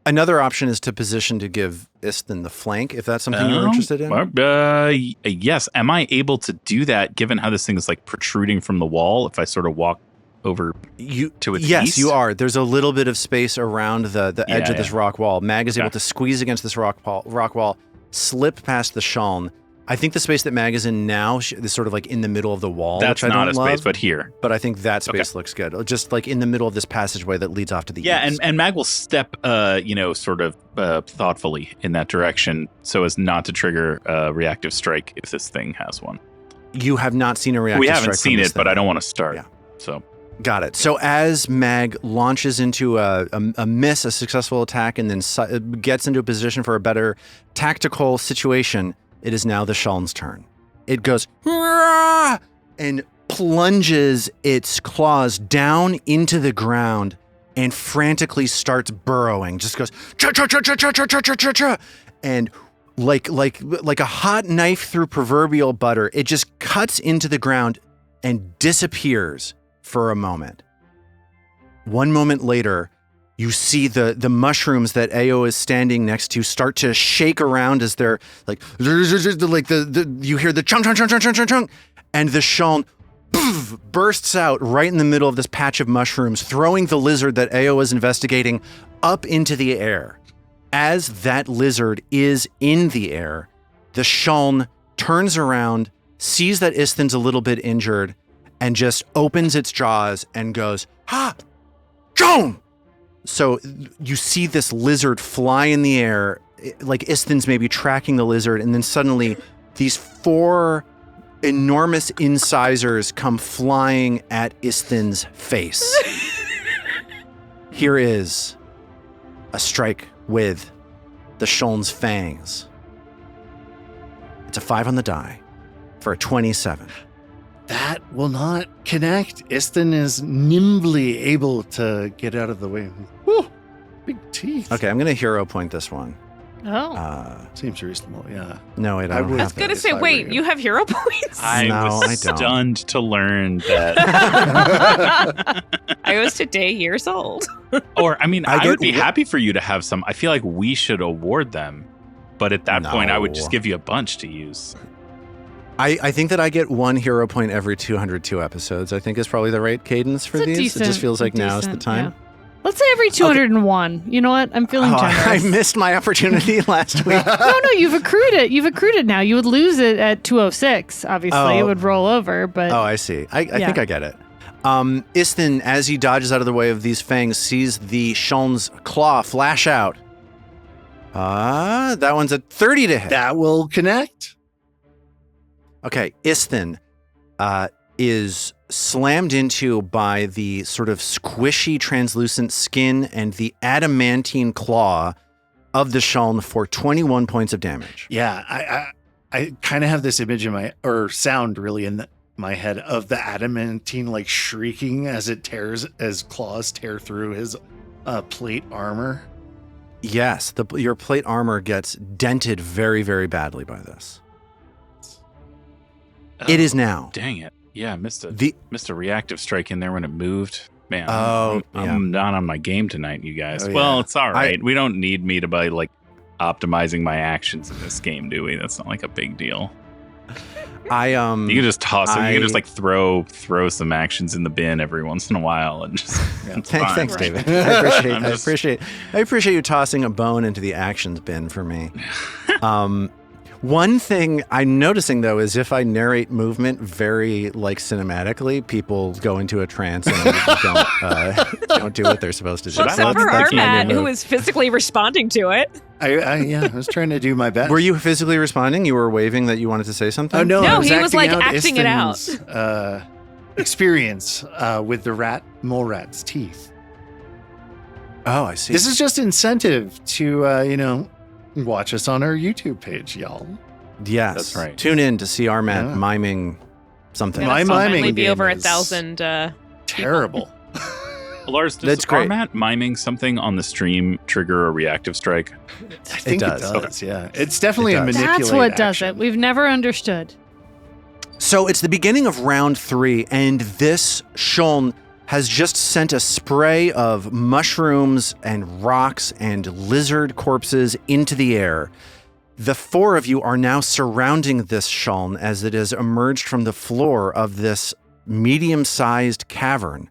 Another option is to position to give Istin the flank, if that's something you're interested in.
Yes. Am I able to do that given how this thing is protruding from the wall if I sort of walk over to its
Yes,
east?
you are. There's a little bit of space around the edge of this rock wall. Mag is able to squeeze against this rock wall, slip past the Shuln. I think the space that Mag is in now is sort of in the middle of the wall.
That's
which I
not
don't
a
love,
space, but here.
But I think that space looks good. Just in the middle of this passageway that leads off to the east.
And Mag will step, thoughtfully in that direction so as not to trigger a reactive strike if this thing has one.
You have not seen a reactive strike.
We haven't seen it, but I don't want to start.
Yeah.
So.
Got it. So as Mag launches into a successful attack, and then gets into a position for a better tactical situation, it is now the Shuln's turn. It goes and plunges its claws down into the ground and frantically starts burrowing. Just goes cha-cha-cha-cha-cha-cha-cha-cha-cha, and like a hot knife through proverbial butter, it just cuts into the ground and disappears for a moment. One moment later, you see the mushrooms that Ao is standing next to start to shake around as they're you hear the chung chung chung chung chung chung chung, and the Shuln bursts out right in the middle of this patch of mushrooms, throwing the lizard that Ao is investigating up into the air. As that lizard is in the air, the Shuln turns around, sees that Istin's a little bit injured, and just opens its jaws and goes, "Ha! Joan!" So you see this lizard fly in the air, like Istin's maybe tracking the lizard, and then suddenly these 4 enormous incisors come flying at Istin's face. Here is a strike with the Shuln's fangs. It's a 5 on the die for a 27.
That will not connect. Istin is nimbly able to get out of the way. Whew, big teeth.
Okay, I'm going to hero point this one.
Oh.
Seems reasonable, yeah.
No, I don't.
I was going to say, wait, you have hero points?
I was stunned to learn that.
I was today years old.
Or, I would be happy for you to have some. I feel like we should award them. But at that point, I would just give you a bunch to use.
I think that I get 1 hero point every 202 episodes. I think is probably the right cadence for these.
Decent,
it just feels like now is the time.
Yeah. Let's say every 201. Okay. You know what? I'm feeling generous.
I missed my opportunity last week.
No, you've accrued it. You've accrued it now. You would lose it at 206, obviously. It would roll over, but...
Oh, I see. I think I get it. Istin, as he dodges out of the way of these fangs, sees the Shuln's claw flash out. That one's a 30 to hit.
That will connect.
Okay, Istin is slammed into by the sort of squishy, translucent skin and the adamantine claw of the Shuln for 21 points of damage.
Yeah, I kind of have this image in sound really in my head of the adamantine shrieking as claws tear through his plate armor.
Yes, your plate armor gets dented very, very badly by this. It is now.
Dang it. Yeah, I missed a reactive strike in there when it moved. Man, I'm not on my game tonight, you guys. Well, it's all right. We don't need me to be optimizing my actions in this game, do we? That's not a big deal. You can just toss them. You can just throw some actions in the bin every once in a while and just.
Thanks, David. I appreciate you tossing a bone into the actions bin for me. One thing I'm noticing, though, is if I narrate movement very cinematically, people go into a trance and don't do what they're supposed to do.
Except for our man, who is physically responding to it.
I was trying to do my best.
Were you physically responding? You were waving that you wanted to say something?
Oh, no.
No,
I was
he was, like,
out
acting it out.
Istin's, experience with the mole rat's teeth.
Oh, I see.
This is just incentive to, watch us on our YouTube page, y'all.
Yes.
That's right.
Tune in to see our Matt miming something.
My
It'll
miming
finally be
game
over
is
1,000.
Terrible.
Lars, does
That's great.
Matt miming something on the stream trigger a reactive strike?
I think it does. Yeah. It's definitely
It
a
does.
manipulate
That's what does
action.
it. We've never understood.
So it's the beginning of round 3, and this Shuln has just sent a spray of mushrooms and rocks and lizard corpses into the air. The 4 of you are now surrounding this Shuln as it has emerged from the floor of this medium-sized cavern.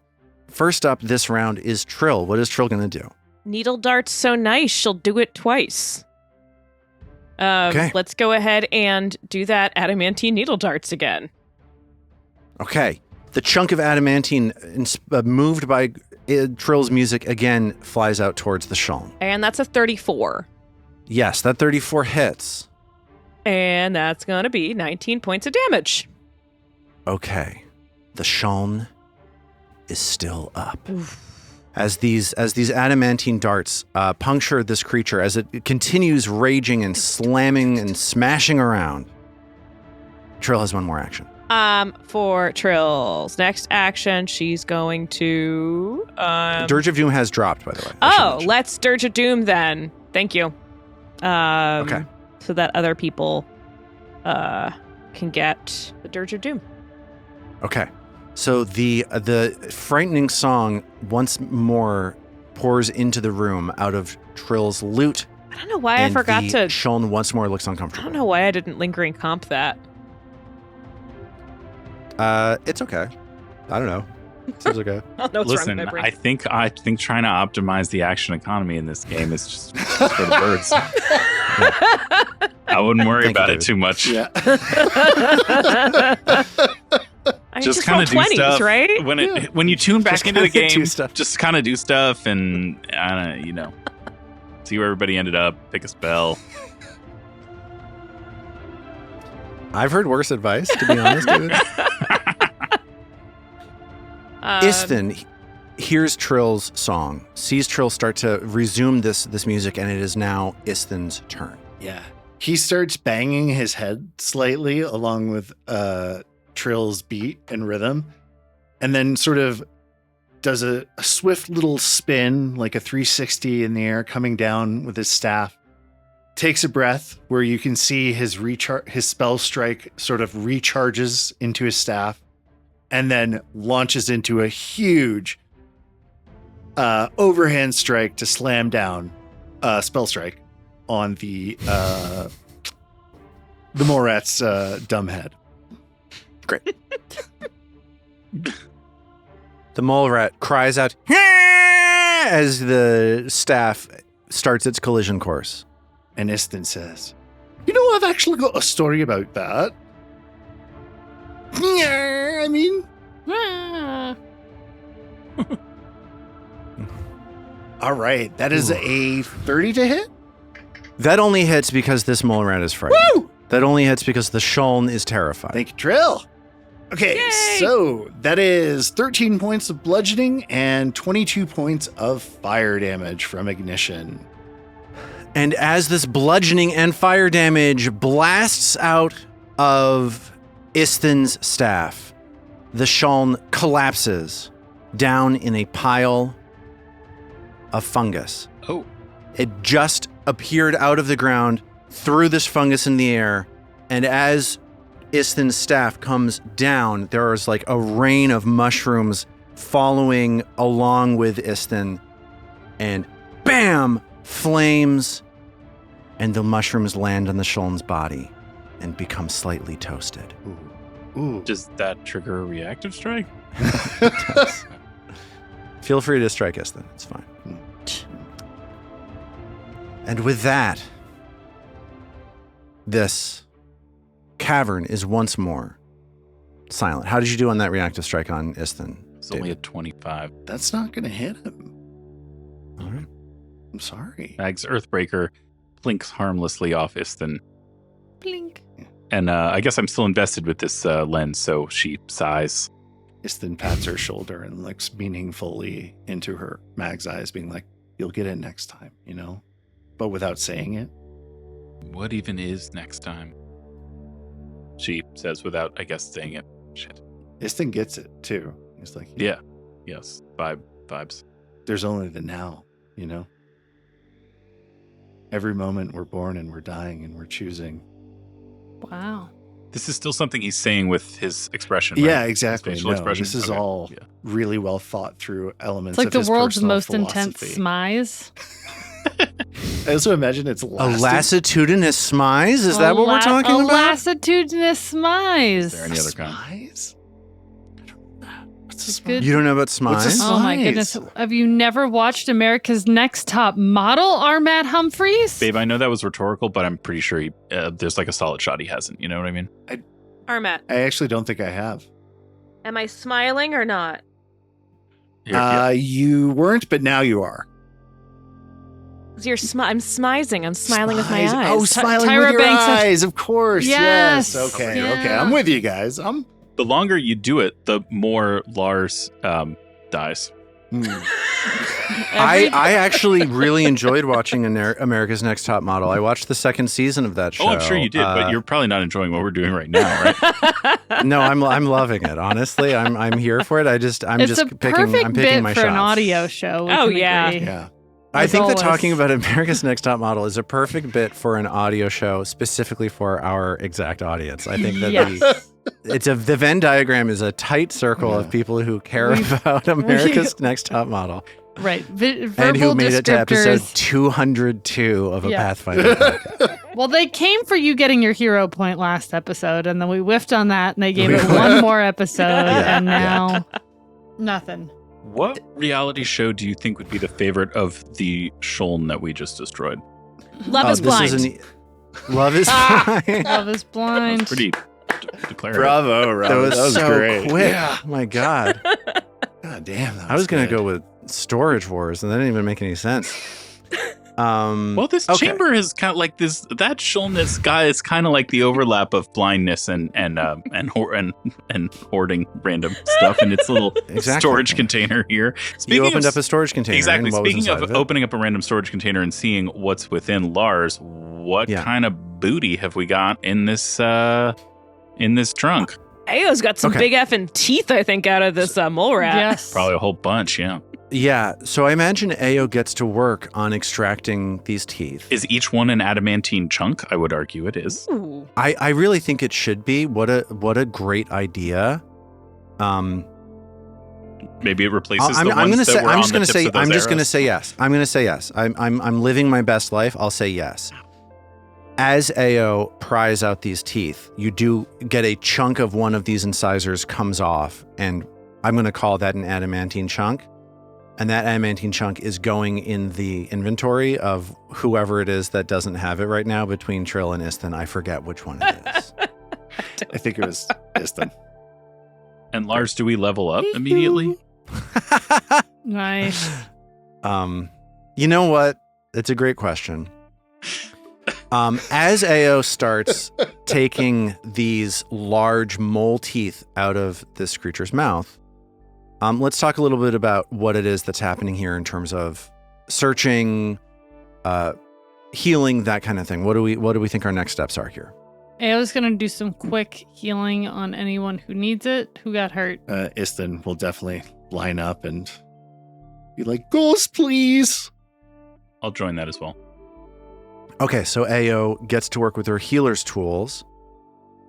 First up this round is Trill. What is Trill going to do?
Needle dart's so nice, she'll do it twice.
Okay.
Let's go ahead and do that adamantine needle darts again.
Okay. The chunk of adamantine, moved by Trill's music, again flies out towards the Shuln.
And that's a 34.
Yes, that 34 hits.
And that's going to be 19 points of damage.
Okay. The Shuln is still up. As these adamantine darts puncture this creature, as it continues raging and slamming and smashing around. Trill has one more action.
For Trill's next action, she's going to...
Dirge of Doom has dropped, by the way.
Let's Dirge of Doom then. Thank you.
Okay.
So that other people can get the Dirge of Doom.
Okay. So the frightening song once more pours into the room out of Trill's lute.
I don't know why I forgot to...
Shuln once more looks
I
uncomfortable.
don't know why I didn't lingering comp that.
It's okay. I don't know. Seems okay.
Listen, I think trying to optimize the action economy in this game is just for the birds. Yeah. I wouldn't worry about it too much.
Yeah.
Just kind of do
20s,
stuff,
right?
When you tune back
Just
into the
kinda do
game.
stuff.
Just kind of do stuff and see where everybody ended up. Pick a spell.
I've heard worse advice, to be honest, dude. Istin hears Trill's song, sees Trill start to resume this music, and it is now Istin's turn.
Yeah. He starts banging his head slightly along with Trill's beat and rhythm, and then sort of does a swift little spin, like a 360 in the air, coming down with his staff. Takes a breath where you can see his spell strike sort of recharges into his staff, and then launches into a huge overhand strike to slam down spell strike on the Morat's dumb head.
Great. The mole rat cries out as the staff starts its collision course.
And Istin says, I've actually got a story about that. Yeah, I mean... All right, that is a 30 to hit?
That only hits because this mole rat is frightened.
Woo!
That only hits because the Shuln is terrified.
Thank you, Trill. Okay,
Yay!
so that is 13 points of bludgeoning and 22 points of fire damage from ignition.
And as this bludgeoning and fire damage blasts out of Istin's staff, the Shuln collapses down in a pile of fungus.
Oh.
It just appeared out of the ground, threw this fungus in the air, and as Istin's staff comes down, there is like a rain of mushrooms following along with Istin, and bam! Flames, and the mushrooms land on the Shuln's body and become slightly toasted.
Ooh.
Does that trigger a reactive strike?
Feel free to strike Istin. It's fine. And with that, this cavern is once more silent. How did you do on that reactive strike on Istin?
It's only a 25.
That's not going to hit him.
All right.
I'm sorry.
Mag's Earthbreaker blinks harmlessly off Istin.
Blink.
And I guess I'm still invested with this lens, so she sighs.
Istin pats her shoulder and looks meaningfully into her Mag's eyes, being like, "You'll get it next time, you know?" But without saying it.
What even is next time? She says without, I guess, saying it. Shit.
Istin gets it, too. He's like,
Yeah. Yes. Vibes.
There's only the now, you know? Every moment we're born and we're dying and we're choosing.
Wow.
This is still something he's saying with his expression, right?
Yeah, exactly.
His facial expression?
This is
Okay.
all
Yeah.
really well thought through elements
It's like
of
the
his
world's
personal
most intense
philosophy.
smize.
I also imagine it's
A
lasted.
lassitudinous smize? Is that what we're talking
a
about?
lassitudinous smize.
Is there any other kind?
Smize? What's a
Good.
smize?
You don't know about
What's a
smize?
Oh my
Smize.
goodness. Have you never watched America's Next Top Model, Armat Humphreys?
Babe, I know that was rhetorical, but I'm pretty sure there's like a solid shot he hasn't. You know what I mean?
Armat,
I actually don't think I have.
am I smiling or not?
Here,
You weren't, but now you are.
'Cause I'm smizing. I'm smiling with my
Smize.
eyes.
Oh, smiling
Tyra
with your
Banks has-
eyes, of course.
Yes.
Okay,
Yeah.
okay. I'm with you guys.
The longer you do it, the more Lars dies.
I actually really enjoyed watching America's Next Top Model. I watched the second season of that show.
Oh, I'm sure you did, but you're probably not enjoying what we're doing right now, right?
No, I'm loving it. Honestly, I'm here for it. I'm
It's
just
a
picking.
perfect
I'm picking
bit
my
for
shots.
an audio show. We
Oh,
can
yeah.
agree.
Yeah.
I
As
think that
always.
talking about America's Next Top Model is a perfect bit for an audio show, specifically for our exact audience. I think that
Yes.
the Venn diagram is a tight circle
Yeah.
of people who care about America's Next Top Model
Right.
and
Verbal
who made it to episode
descriptors.
202 of a
Yeah.
Pathfinder podcast.
Well, they came for you getting your hero point last episode, and then we whiffed on that, and they gave it one more episode, and now nothing.
What reality show do you think would be the favorite of the Shuln that we just destroyed?
Love is blind.
Love is
Ah.
blind.
Love is blind.
Pretty declarative.
Bravo,
That
Rob.
was so
great.
quick.
Yeah.
Oh my God.
God damn.
I was going to go with Storage Wars, and that didn't even make any sense.
Well, this
okay.
chamber is kind of like this. That Shulness guy is kind of like the overlap of blindness and hoarding random stuff in its little
Exactly.
storage container here.
You opened up a storage container.
Exactly.
And what was
Speaking
inside
of
it?
opening up a random storage container and seeing what's within Lars, what
Yeah.
kind of booty have we got in this trunk?
Ayo's got some
Okay.
big effing teeth, I think, out of this mole rat.
Yes.
Probably a whole bunch. Yeah.
Yeah, so I imagine Ayo gets to work on extracting these teeth.
Is each one an adamantine chunk? I would argue it is.
Ooh.
I really think it should be. What a great idea.
Maybe it replaces
I'm
the ones
gonna
that
say.
were
I'm
on
just
the
gonna
tips
say.
of those
I'm just gonna
arrows.
say yes. I'm gonna say yes. I'm living my best life. I'll say yes. As Ayo pries out these teeth, you do get a chunk of one of these incisors comes off, and I'm gonna call that an adamantine chunk. And that adamantine chunk is going in the inventory of whoever it is that doesn't have it right now between Trill and Istin. I forget which one it is.
I think it was Istin.
And Lars, do we level up immediately?
Nice.
You know what? It's a great question. As Ayo starts taking these large mole teeth out of this creature's mouth, let's talk a little bit about what it is that's happening here in terms of searching, healing, that kind of thing. What do we think our next steps are here?
Ayo's gonna do some quick healing on anyone who needs it, who got hurt.
Istin will definitely line up and be like, "Ghost, please."
I'll join that as well.
Okay, so Ayo gets to work with her healer's tools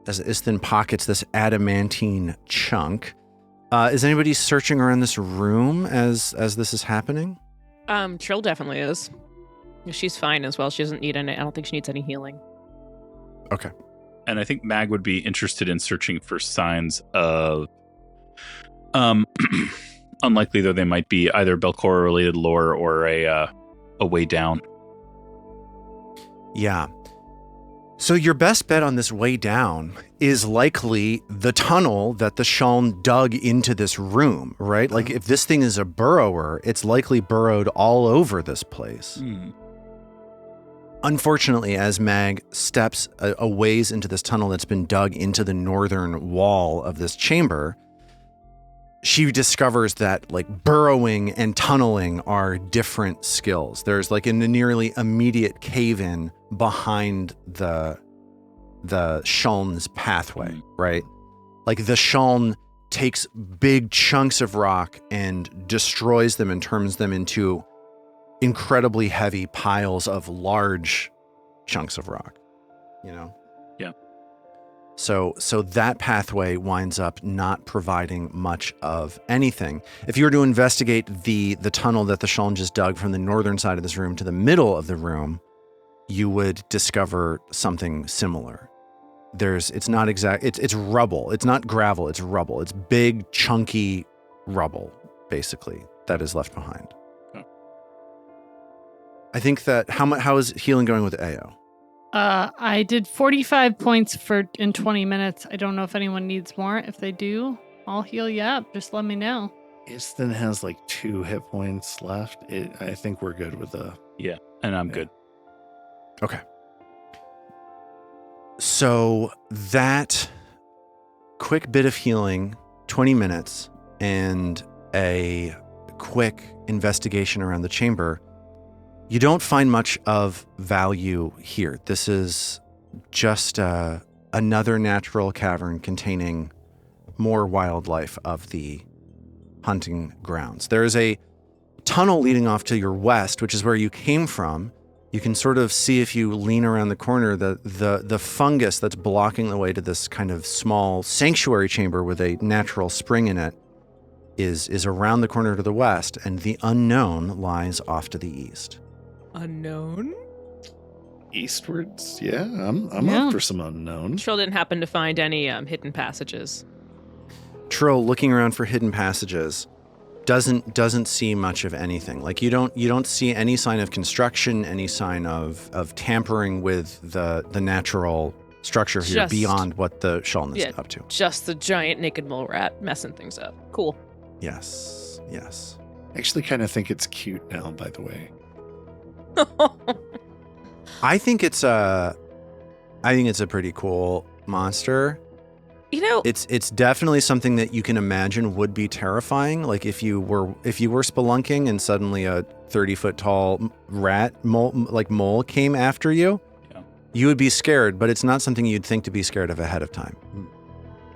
as Istin pockets this adamantine chunk. Is anybody searching around this room as this is happening?
Trill definitely is. She's fine as well. She doesn't need any. I don't think she needs any healing.
Okay.
And I think Mag would be interested in searching for signs of, unlikely though they might be, either Belcora related lore or a way down.
Yeah. So your best bet on this way down is likely the tunnel that the Shuln dug into this room, right? Like if this thing is a burrower, it's likely burrowed all over this place. Unfortunately, as Mag steps a ways into this tunnel that's been dug into the northern wall of this chamber, she discovers that like burrowing and tunneling are different skills. There's like a nearly immediate cave-in behind the Shuln's pathway, right? Like the Shuln takes big chunks of rock and destroys them and turns them into incredibly heavy piles of large chunks of rock, you know?
Yeah.
So that pathway winds up not providing much of anything. If you were to investigate the tunnel that the Shuln just dug from the northern side of this room to the middle of the room, you would discover something similar. It's rubble. It's not gravel, it's rubble. It's big, chunky rubble, basically, that is left behind. I think that how is healing going with AO?
I did 45 points in 20 minutes. I don't know if anyone needs more. If they do, I'll heal you up. Just let me know.
Iston has like 2 hit points left. I think we're good with the...
Yeah, and I'm good.
Okay. So that quick bit of healing, 20 minutes, and a quick investigation around the chamber, you don't find much of value here. This is just another natural cavern containing more wildlife of the hunting grounds. There is a tunnel leading off to your west, which is where you came from. You can sort of see, if you lean around the corner, the fungus that's blocking the way to this kind of small sanctuary chamber with a natural spring in it is around the corner to the west, and the unknown lies off to the east.
Unknown?
Eastwards? Yeah, I'm up for some unknown.
Trill didn't happen to find any hidden passages.
Trill, looking around for hidden passages, doesn't see much of anything. Like you don't see any sign of construction, any sign of tampering with the natural structure here beyond what the Shuln is up to.
Just the giant naked mole rat messing things up. Cool.
Yes.
I actually kind of think it's cute now, by the way.
I think it's a pretty cool monster.
You know,
it's definitely something that you can imagine would be terrifying. Like if you were spelunking and suddenly a 30-foot tall mole came after you, you would be scared. But it's not something you'd think to be scared of ahead of time.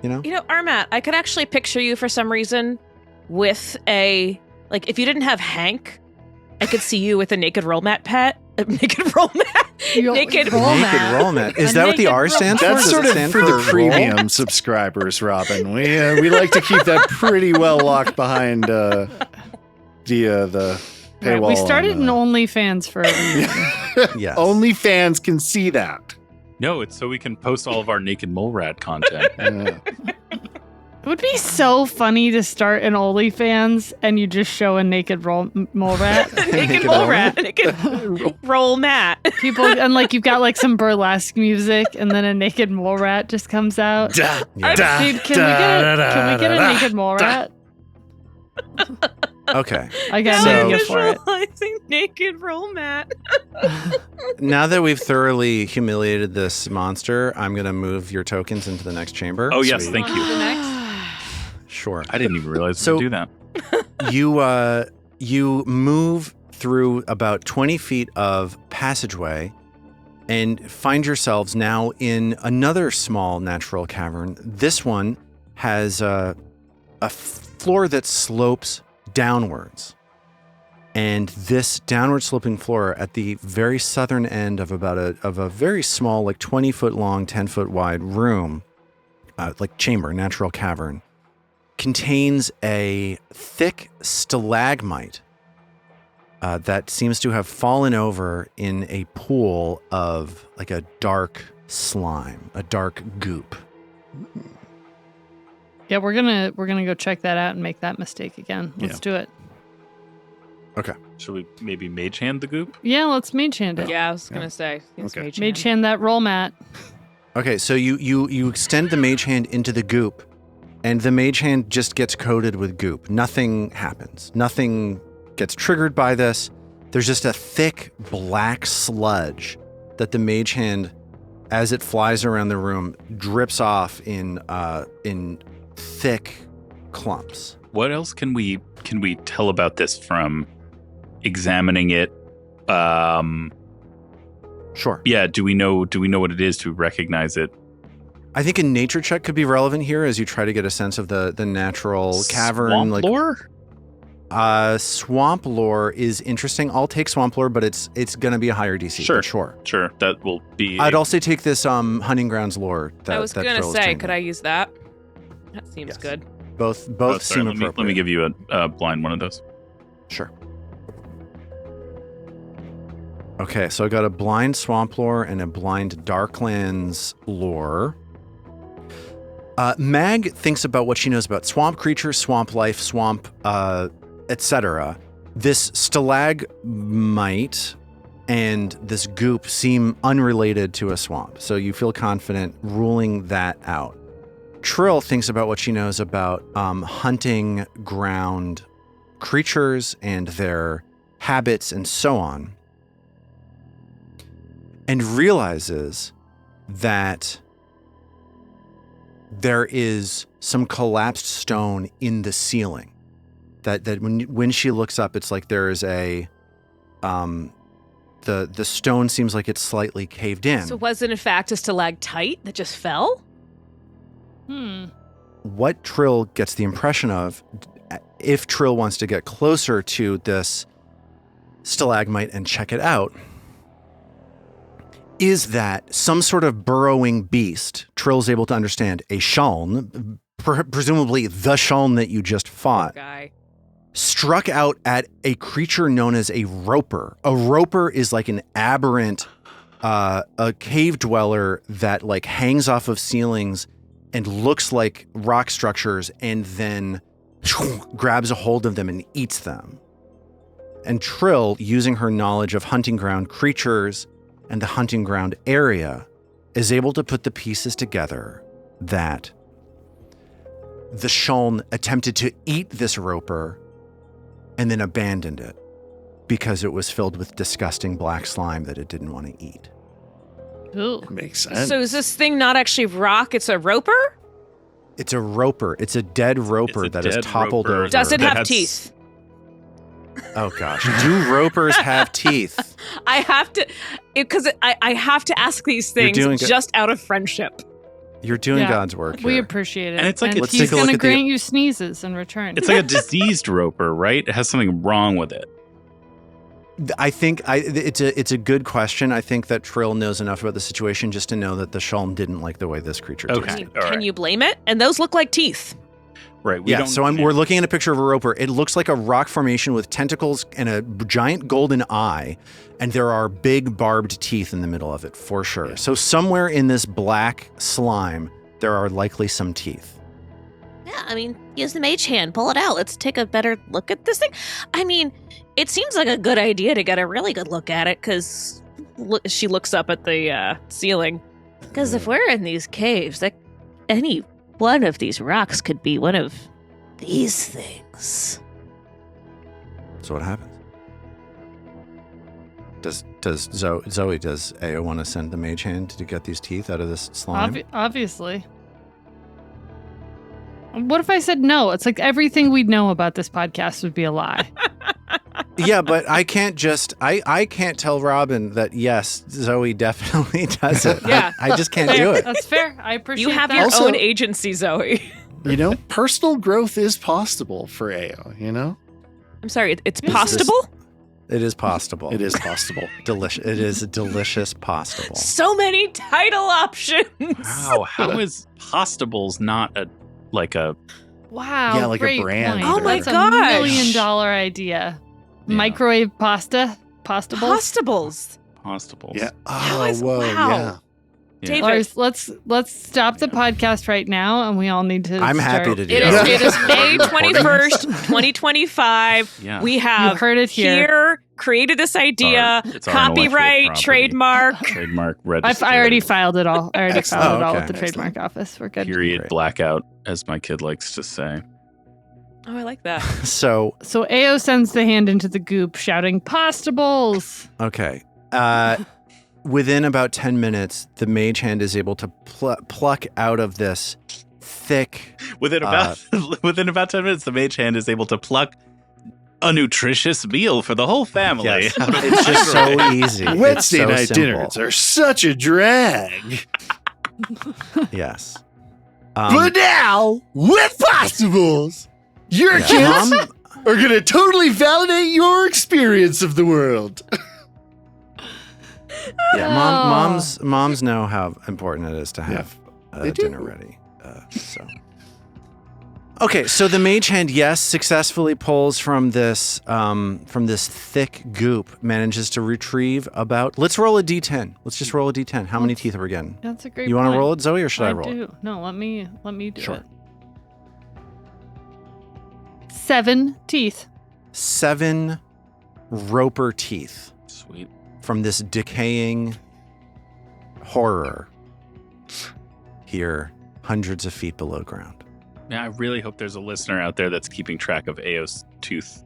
You know,
Armat, I could actually picture you for some reason with if you didn't have Hank, I could see you with a naked roll mat pet. Naked roll mat.
Naked roll
mat. Is that what the R stands for?
That's sort of for the premium subscribers, Robin. We like to keep that pretty well locked behind the paywall.
Right, we started an OnlyFans for a reason.
Yes.
OnlyFans can see that.
No, it's so we can post all of our naked mole rat content.
It would be so funny to start an OnlyFans and you just show a naked mole rat.
Naked mole rat. Naked roll mat.
People, and you've got some burlesque music and then a naked mole rat just comes out. Dude, can we get a naked mole rat?
Okay.
I got an idea for it.
Visualizing naked roll mat.
Now that we've thoroughly humiliated this monster, I'm going to move your tokens into the next chamber.
Oh, yes, thank you.
Sure.
I didn't even realize we could do
that. You move through about 20 feet of passageway and find yourselves now in another small natural cavern. This one has a floor that slopes downwards. And this downward sloping floor at the very southern end of a very small, 20-foot long, 10-foot wide room, chamber, natural cavern, contains a thick stalagmite that seems to have fallen over in a pool of a dark slime, a dark goop.
Yeah, we're gonna go check that out and make that mistake again. Let's do it.
Okay.
Should we maybe mage hand the goop?
Yeah, let's mage hand it.
Yeah, I was gonna say.
Okay.
Mage hand that roll mat.
Okay, so you extend the mage hand into the goop, and the mage hand just gets coated with goop. Nothing happens. Nothing gets triggered by this. There's just a thick black sludge that the mage hand, as it flies around the room, drips off in thick clumps.
What else can we tell about this from examining it?
Sure.
Yeah. Do we know what it is to recognize it?
I think a nature check could be relevant here as you try to get a sense of the natural cavern.
Swamp lore?
Swamp lore is interesting. I'll take swamp lore, but it's going to be a higher DC.
Sure. That will be.
I'd also take this hunting grounds lore.
I was going to say, could I use that? That seems good.
Both seem appropriate.
Let me give you a blind one of those.
Sure. Okay, so I got a blind swamp lore and a blind Darklands lore. Mag thinks about what she knows about swamp creatures, swamp life, swamp, etc. This stalagmite and this goop seem unrelated to a swamp, so you feel confident ruling that out. Trill thinks about what she knows about hunting ground creatures and their habits and so on, and realizes that there is some collapsed stone in the ceiling. That when she looks up, it's like there is the stone seems like it's slightly caved in.
So was it in fact a stalactite that just fell?
What Trill gets the impression of, if Trill wants to get closer to this stalagmite and check it out, is that some sort of burrowing beast, Trill's able to understand, a Shaln, presumably the Shaln that you just fought, struck out at a creature known as a roper. A roper is like an aberrant, a cave dweller that like hangs off of ceilings and looks like rock structures and then grabs a hold of them and eats them. And Trill, using her knowledge of hunting ground creatures and the hunting ground area, is able to put the pieces together that the Shaln attempted to eat this roper and then abandoned it because it was filled with disgusting black slime that it didn't want to eat.
Ooh.
Makes sense.
So is this thing not actually rock? It's a roper?
It's a roper. It's a dead roper that is toppled over.
Does it have teeth?
Oh gosh. Do ropers have teeth?
I have to, because I have to ask these things just out of friendship.
You're doing God's work here.
We appreciate it.
And it's like
and he's going to grant you sneezes in return.
It's like a diseased roper, right? It has something wrong with it.
I think it's a good question. I think that Trill knows enough about the situation just to know that the Shaln didn't like the way this creature tasted.
Can you blame it? And those look like teeth.
Right.
We're looking at a picture of a roper. It looks like a rock formation with tentacles and a giant golden eye, and there are big barbed teeth in the middle of it, for sure. Yeah. So somewhere in this black slime, there are likely some teeth.
Yeah, I mean, use the mage hand, pull it out. Let's take a better look at this thing. I mean, it seems like a good idea to get a really good look at it, because
she looks up at the ceiling.
Because if we're in these caves, any one of these rocks could be one of these things.
So what happens? Does Zoe, does Ao want to send the mage hand to get these teeth out of this slime?
Obviously. What if I said no? It's like everything we know about this podcast would be a lie.
Yeah, but I can't I can't tell Robin that yes, Zoe definitely does it.
Yeah.
I just can't do it.
That's fair. I appreciate
You have
that.
your
Also-
own agency, Zoe.
Personal growth is possible for Ao,
I'm sorry, it's possible?
It is possible.
It is possible.
Delicious. It is delicious possible.
So many title options.
Wow, how is Hostables not a
Wow.
Yeah, like a
great
brand.
point.
Oh my
That's
gosh.
$1 million idea.
Yeah.
Microwave pasta. Postables.
Hostables?
Yeah.
Wow.
Whoa, yeah.
David.
Lars, let's stop the podcast right now, and we all need to.
I'm happy to do
It
that.
is May 21st, 2025.
Yeah.
We have
You heard it here.
created this idea,
It's our
copyright,
intellectual
trademark.
Trademark registered.
I already filed it all. I already
Excellent.
filed it all
Okay.
with the trademark office. We're good.
Period
Great.
blackout, as my kid likes to say.
Oh, I like that.
So
So Ao sends the hand into the goop, shouting "Postables!"
okay. within about 10 minutes, the mage hand is able to pluck out of this thick.
Within about 10 minutes, the mage hand is able to pluck a nutritious meal for the whole family.
Yes. It's just so easy.
Wednesday night dinners are such a drag.
Yes.
But now, with Possibles, your kids are going to totally validate your experience of the world.
Yeah, moms know how important it is to have dinner ready. Okay, so the mage hand, successfully pulls from this thick goop, manages to retrieve about. Let's roll a d10. Let's just roll a d10. How many teeth are we getting?
That's a great.
You want to roll it, Zoe, or should I roll
do.
it?
No, let me do
Sure.
it. 7 teeth.
7 roper teeth.
Sweet.
From this decaying horror here, hundreds of feet below ground.
Yeah, I really hope there's a listener out there that's keeping track of Ao's tooth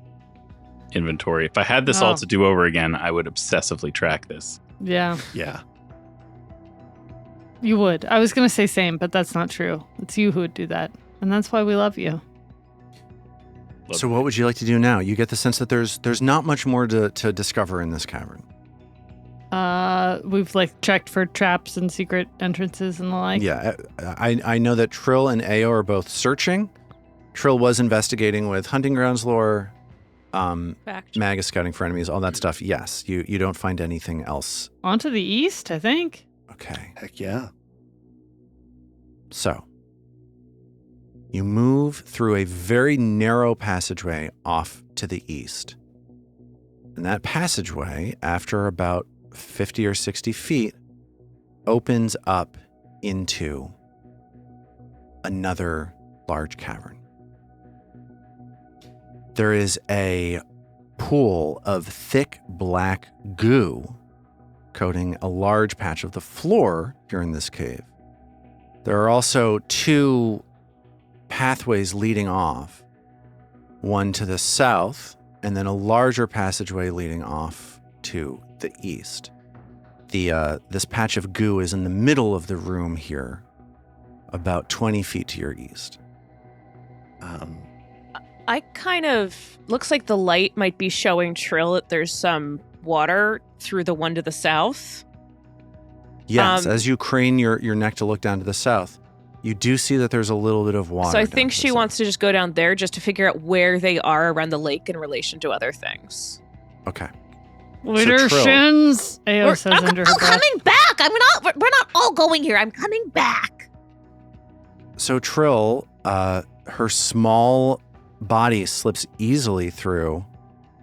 inventory. If I had this all to do over again, I would obsessively track this.
Yeah.
Yeah.
You would. I was going to say same, but that's not true. It's you who would do that. And that's why we love you.
So what would you like to do now? You get the sense that there's not much more to discover in this cavern.
We've checked for traps and secret entrances and the like.
Yeah, I know that Trill and Ao are both searching. Trill was investigating with hunting grounds lore. Mag is scouting for enemies, all that stuff. Yes, you don't find anything else.
On to the east, I think.
Okay.
Heck yeah.
So, you move through a very narrow passageway off to the east. And that passageway, after about 50 or 60 feet, opens up into another large cavern. There is a pool of thick black goo coating a large patch of the floor here in this cave. There are also 2 pathways leading off, one to the south, and then a larger passageway leading off to the east. This patch of goo is in the middle of the room here, about 20 feet to your east.
I kind of looks like the light might be showing Trill that there's some water through the one to the south.
Yes, as you crane your neck to look down to the south, you do see that there's a little bit of water.
So I think she wants to just go down there just to figure out where they are around the lake in relation to other things.
Okay.
Wider shins, Ao says under her breath.
Coming back. We're not all going here. I'm coming back.
So Trill, her small body slips easily through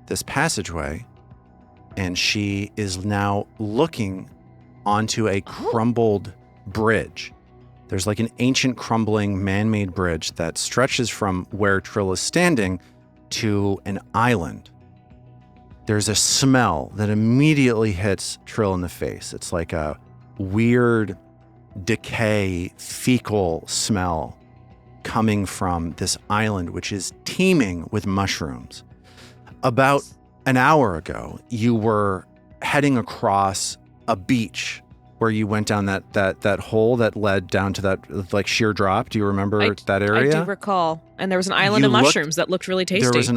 this passageway, and she is now looking onto a crumbled bridge. There's an ancient crumbling man-made bridge that stretches from where Trill is standing to an island. There's a smell that immediately hits Trill in the face. It's like a weird decay, fecal smell coming from this island, which is teeming with mushrooms. About an hour ago, you were heading across a beach where you went down that hole that led down to that sheer drop. Do you remember that area?
I do recall. And there was an island of mushrooms that looked really tasty.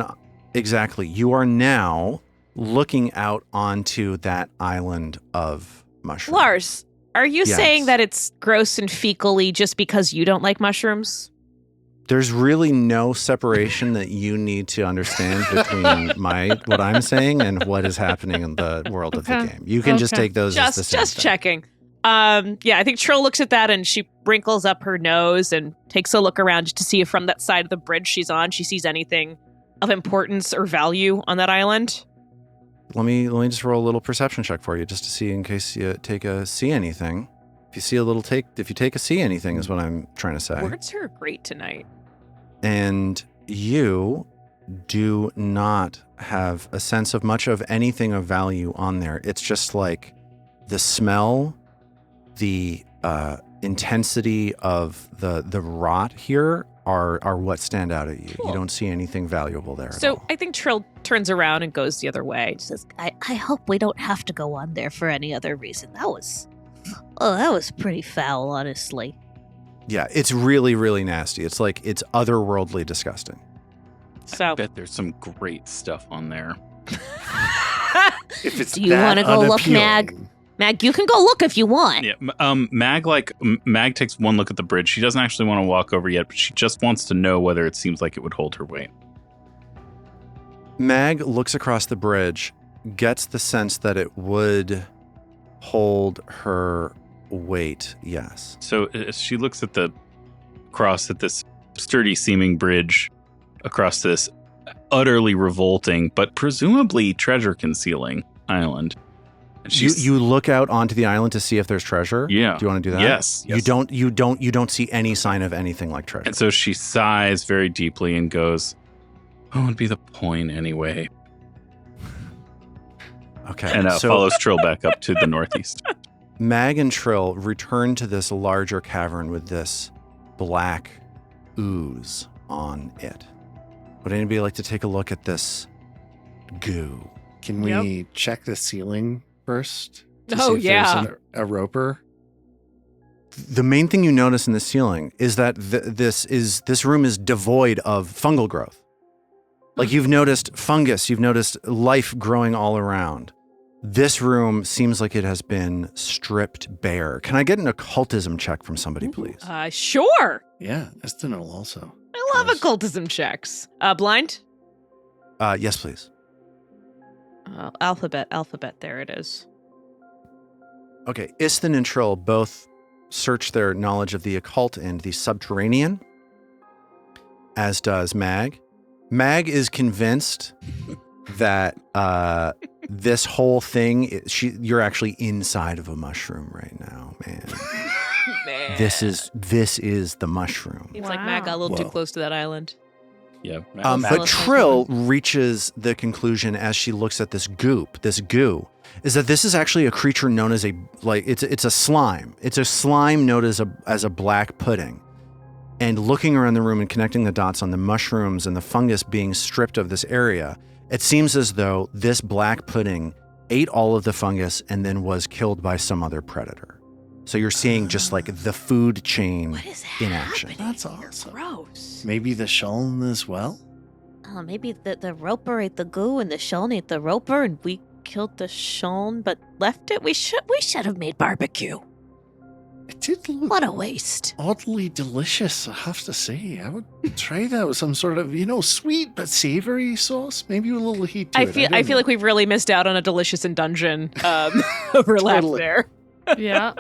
Exactly. You are now looking out onto that island of mushrooms.
Lars, are you saying that it's gross and fecally just because you don't like mushrooms?
There's really no separation that you need to understand between what I'm saying and what is happening in the world of the game. You can just take those as the same
Just
thing.
checking. I think Trill looks at that and she wrinkles up her nose and takes a look around just to see if from that side of the bridge she's on, she sees anything of importance or value on that island.
Let me just roll a little perception check for you, just to see in case you see anything. If you take a see anything is what I'm trying to say.
Words are great tonight.
And you do not have a sense of much of anything of value on there. It's just like the smell, the intensity of the rot here are what stand out at you.
Cool.
You don't see anything valuable there.
So
at all.
I think Trill turns around and goes the other way.
Says, I hope we don't have to go on there for any other reason. That was pretty foul, honestly.
Yeah, it's really, really nasty. It's like it's otherworldly disgusting.
So
I bet there's some great stuff on there.
If it's
Do you want to go look,
unappealing.
Mag? Mag, you can go look if you want.
Yeah, Mag takes one look at the bridge. She doesn't actually want to walk over yet, but she just wants to know whether it seems like it would hold her weight.
Mag looks across the bridge, gets the sense that it would hold her weight. Yes.
So she looks at across at this sturdy seeming bridge across this utterly revolting but presumably treasure concealing island.
You look out onto the island to see if there's treasure.
Yeah.
Do you want to do that?
Yes.
You don't see any sign of anything like treasure.
And so she sighs very deeply and goes, "What would be the point anyway?"
Okay.
And
so
follows Trill back up to the northeast.
Mag and Trill return to this larger cavern with this black ooze on it. Would anybody like to take a look at this goo?
Can we check the ceiling first? To
Oh,
see if
yeah.
there's a roper?
The main thing you notice in the ceiling is that this room is devoid of fungal growth. Like you've noticed fungus, you've noticed life growing all around. This room seems like it has been stripped bare. Can I get an occultism check from somebody, please?
Sure.
Yeah, Eston will also.
I love occultism checks. Blind?
Yes, please.
Alphabet. There it is.
Okay, Istin and Trill both search their knowledge of the occult and the subterranean, as does Mag. Mag is convinced that this whole thing, you're actually inside of a mushroom right now, man.
Man.
This is the mushroom.
Seems like Matt got a little too close to that island.
Yeah.
But Trill reaches the conclusion as she looks at this goo, is that this is actually a creature known as it's a slime. It's a slime known as a black pudding. And looking around the room and connecting the dots on the mushrooms and the fungus being stripped of this area, it seems as though this black pudding ate all of the fungus and then was killed by some other predator. So you're seeing just like the food chain in action.
That's awesome.
Gross.
Maybe the Shuln as well?
Maybe the roper ate the goo and the Shuln ate the roper and we killed the Shuln but left it. We should have made barbecue.
It did look
What a waste.
oddly delicious, I have to say. I would try that with some sort of, sweet but savory sauce. Maybe with a little heat to it.
I feel like we've really missed out on a delicious in dungeon overlap
Totally.
there.
Yeah.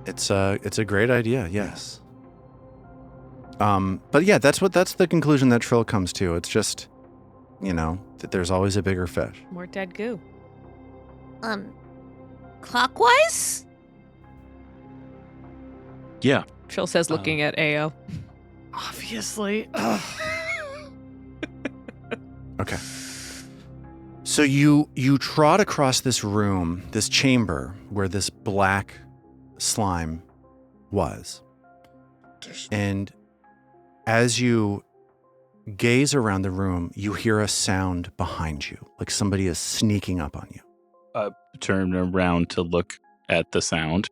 It's a great idea, yes. But yeah, that's the conclusion that Trill comes to. It's just, that there's always a bigger fish.
More dead goo.
Clockwise?
Yeah.
Trill says, looking at AO.
Obviously.
Okay. So you trot across this room, this chamber where this black slime was. And as you gaze around the room, you hear a sound behind you, like somebody is sneaking up on you.
Turn around to look at the sound.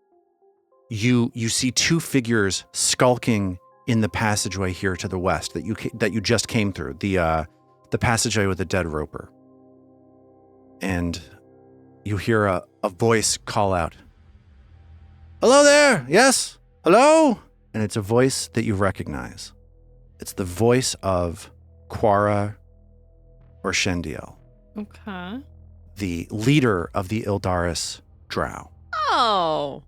You see two figures skulking in the passageway here to the west that you just came through, the passageway with the dead roper. And you hear a voice call out, "Hello there! Yes? Hello?" And it's a voice that you recognize. It's the voice of Quara or Shendiel,
Okay.
the leader of the Ildaris Drow.
Oh.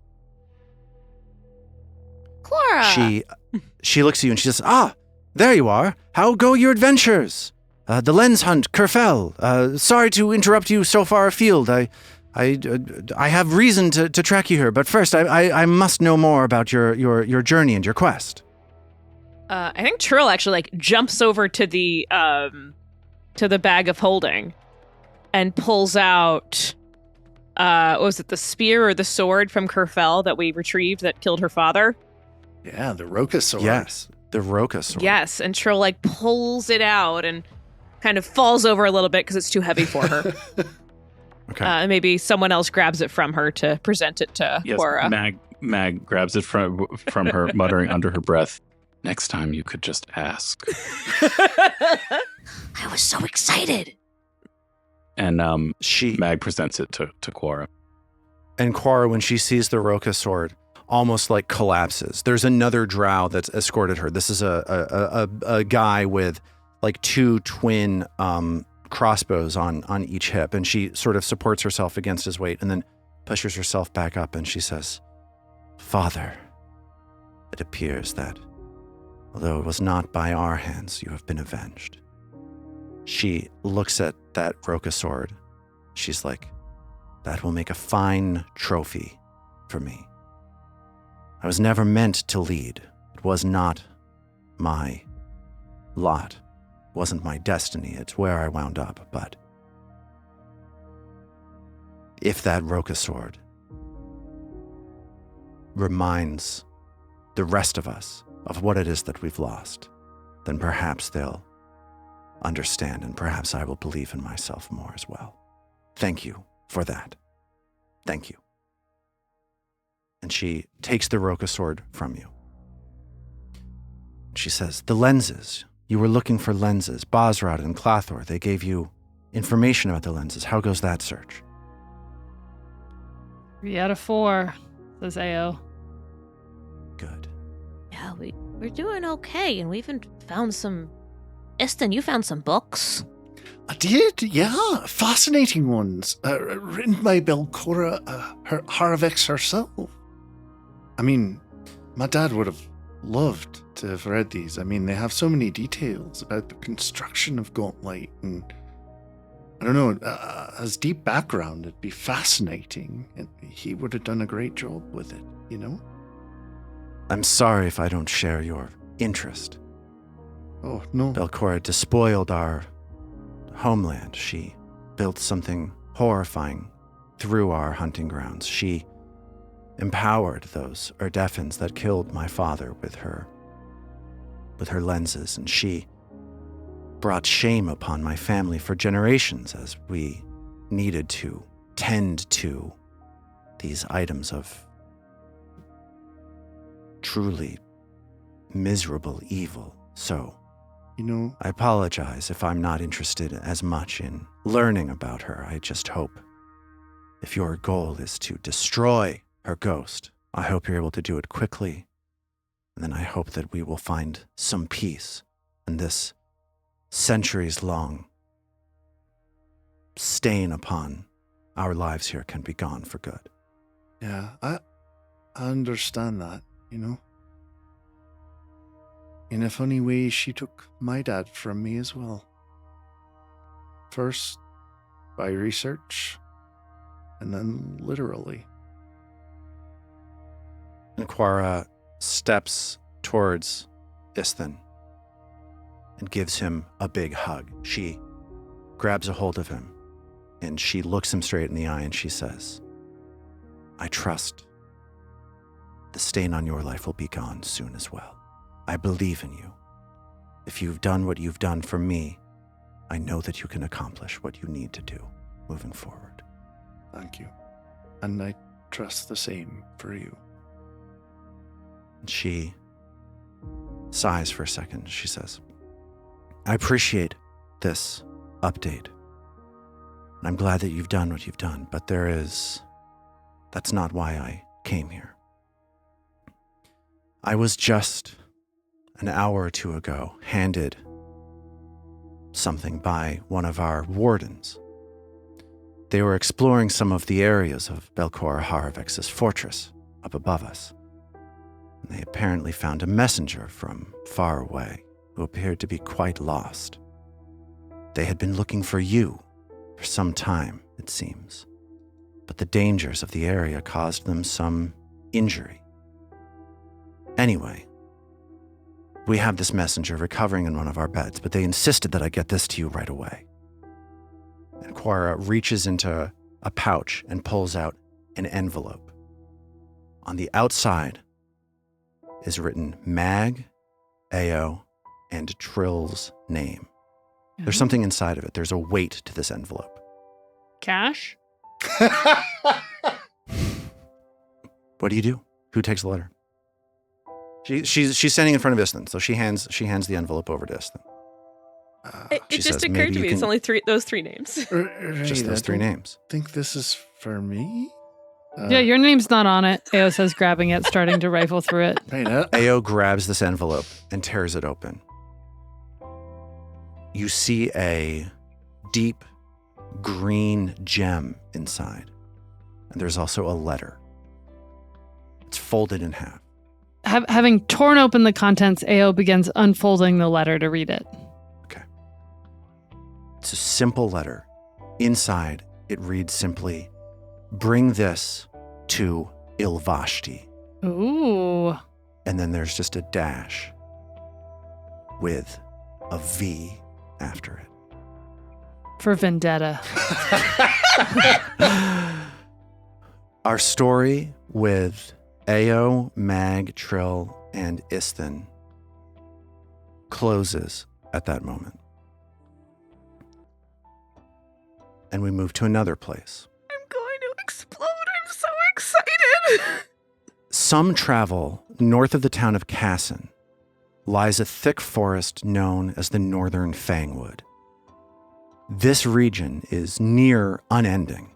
Quara.
She looks at you and she says, "Ah, there you are. How go your adventures? The lens hunt, Kerfell. Sorry to interrupt you so far afield. I have reason to track you here, but first I must know more about your journey and your quest."
I think Trill actually jumps over to the bag of holding and pulls out was it the spear or the sword from Kerfell that we retrieved that killed her father?
Yeah, the Roka sword.
Yes, the Roka sword.
Yes, and Trill like pulls it out and kind of falls over a little bit because it's too heavy for her.
Okay.
Maybe someone else grabs it from her to present it to Quara.
Mag grabs it from her, muttering under her breath, "Next time you could just ask."
I was so excited.
And Mag presents it to Quara.
And Quara, when she sees the Roka sword, almost like collapses. There's another drow that's escorted her. This is a guy with like 2 twin crossbows on each hip, and she sort of supports herself against his weight and then pushes herself back up, and she says, "Father, it appears that, although it was not by our hands, you have been avenged." She looks at that Roka sword. She's like, "That will make a fine trophy for me. I was never meant to lead. It was not my lot. It wasn't my destiny. It's where I wound up. But if that Roka sword reminds the rest of us of what it is that we've lost, then perhaps they'll understand, and perhaps I will believe in myself more as well. Thank you for that. Thank you." And she takes the Roka sword from you. She says, "The lenses. You were looking for lenses. Bosrod and Clathor, they gave you information about the lenses. How goes that search?"
3 out of 4, says Ao.
Good.
Yeah, we're doing okay, and we even found some... Eston, you found some books?
I did, yeah. Fascinating ones. Written by Belcora Harvex herself. I mean, my dad would have loved to have read these. I mean, they have so many details about the construction of Gauntlet, and I don't know, as deep background, it'd be fascinating. And he would have done a great job with it, you know?
I'm sorry if I don't share your interest.
Oh, no.
Belcora despoiled our homeland. She built something horrifying through our hunting grounds. She empowered those Erdeffins that killed my father with her lenses, and she brought shame upon my family for generations as we needed to tend to these items of truly miserable evil. So,
you know,
I apologize if I'm not interested as much in learning about her. I just hope, if your goal is to destroy her ghost, I hope you're able to do it quickly. And then I hope that we will find some peace, and this centuries-long stain upon our lives here can be gone for good.
Yeah, I understand that, you know. In a funny way, she took my dad from me as well. First, by research, and then literally.
And Quara steps towards Isthan and gives him a big hug. She grabs a hold of him, and she looks him straight in the eye, and she says, "I trust the stain on your life will be gone soon as well. I believe in you. If you've done what you've done for me, I know that you can accomplish what you need to do moving forward."
Thank you. And I trust the same for you.
And she sighs for a second. She says, "I appreciate this update. And I'm glad that you've done what you've done, but that's not why I came here. I was just an hour or two ago handed something by one of our wardens. They were exploring some of the areas of Belcora Harvex's fortress up above us. And they apparently found a messenger from far away who appeared to be quite lost. They had been looking for you for some time, it seems, but the dangers of the area caused them some injury. Anyway, we have this messenger recovering in one of our beds, but they insisted that I get this to you right away." And Quara reaches into a pouch and pulls out an envelope. On the outside is written Mag, Ao, and Trill's name. There's something inside of it. There's a weight to this envelope.
Cash?
What do you do? Who takes the letter? She's standing in front of Istin, so she hands the envelope over to Istin.
It just occurred to me it's only those three names.
Just those three names.
Think this is for me?
Yeah, your name's not on it. Ao says, grabbing it, starting to rifle through it.
Ao grabs this envelope and tears it open. You see a deep green gem inside. And there's also a letter. It's folded in half.
Having torn open the contents, Ao begins unfolding the letter to read it.
Okay. It's a simple letter. Inside, it reads simply, "Bring this to Ilvashti."
Ooh.
And then there's just a dash with a V after it.
For vendetta.
Our story with Ao, Mag, Trill, and Istin closes at that moment. And we move to another place.
I'm going to explode. I'm so excited.
Some travel north of the town of Casteen lies a thick forest known as the Northern Fangwood. This region is near unending.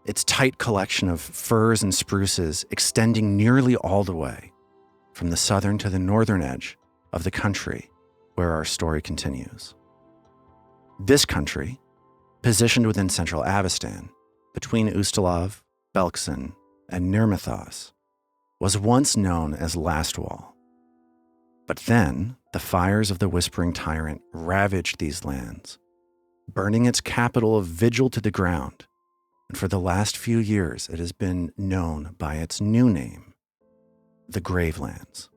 Its tight collection of firs and spruces extending nearly all the way from the southern to the northern edge of the country where our story continues. This country, positioned within central Avestan, between Ustalav, Belkzen, and Nirmathos, was once known as Lastwall. But then, the fires of the Whispering Tyrant ravaged these lands, burning its capital of Vigil to the ground, and for the last few years it has been known by its new name, the Gravelands.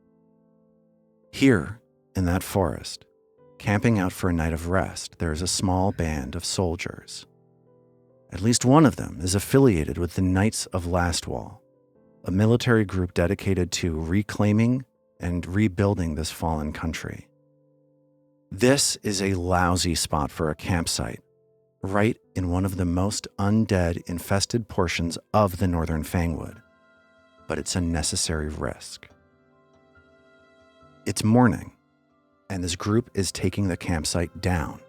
Here, in that forest, camping out for a night of rest, there is a small band of soldiers. At least one of them is affiliated with the Knights of Lastwall, a military group dedicated to reclaiming and rebuilding this fallen country. This is a lousy spot for a campsite, right in one of the most undead-infested portions of the Northern Fangwood, but it's a necessary risk. It's morning, and this group is taking the campsite down,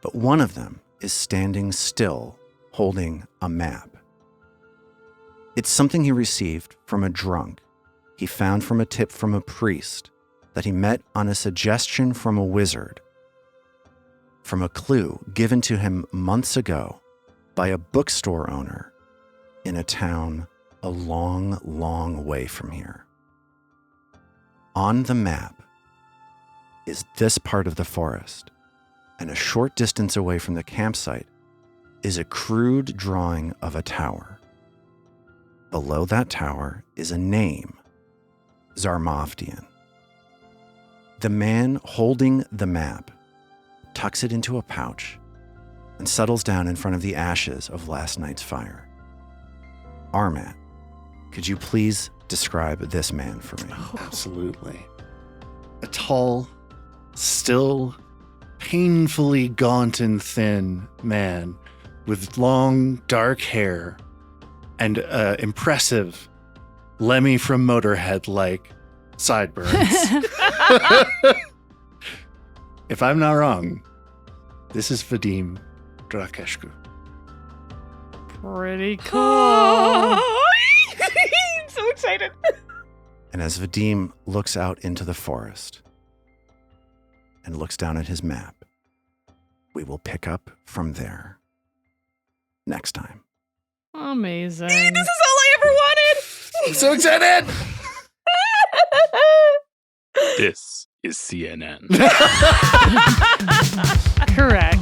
but one of them is standing still, holding a map. It's something he received from a drunk he found from a tip from a priest that he met on a suggestion from a wizard, from a clue given to him months ago by a bookstore owner in a town a long, long way from here. On the map is this part of the forest, and a short distance away from the campsite is a crude drawing of a tower. Below that tower is a name, Zarmoftian. The man holding the map tucks it into a pouch and settles down in front of the ashes of last night's fire. Armat, could you please describe this man for me?
Absolutely. A tall, still painfully gaunt and thin man with long, dark hair and impressive Lemmy from Motorhead-like sideburns. If I'm not wrong, this is Vadim Drakeshku.
Pretty cool.
I'm so excited.
And as Vadim looks out into the forest and looks down at his map, we will pick up from there next time.
Amazing.
This is all I ever wanted.
I'm so excited.
This is CNN.
Correct.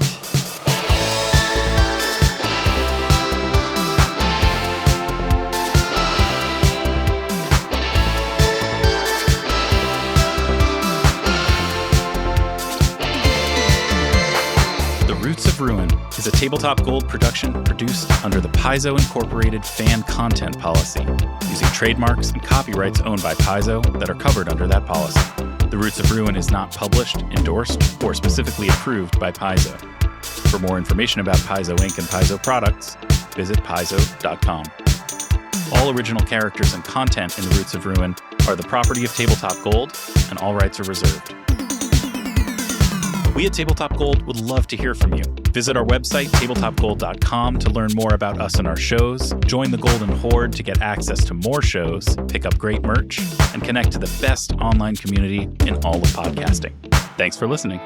The Roots of Ruin is a Tabletop Gold production produced under the Paizo Incorporated fan content policy, using trademarks and copyrights owned by Paizo that are covered under that policy. The Roots of Ruin is not published, endorsed, or specifically approved by Paizo. For more information about Paizo Inc. and Paizo products, visit paizo.com. All original characters and content in The Roots of Ruin are the property of Tabletop Gold, and all rights are reserved. We at Tabletop Gold would love to hear from you. Visit our website, tabletopgold.com, to learn more about us and our shows, join the Golden Horde to get access to more shows, pick up great merch, and connect to the best online community in all of podcasting. Thanks for listening.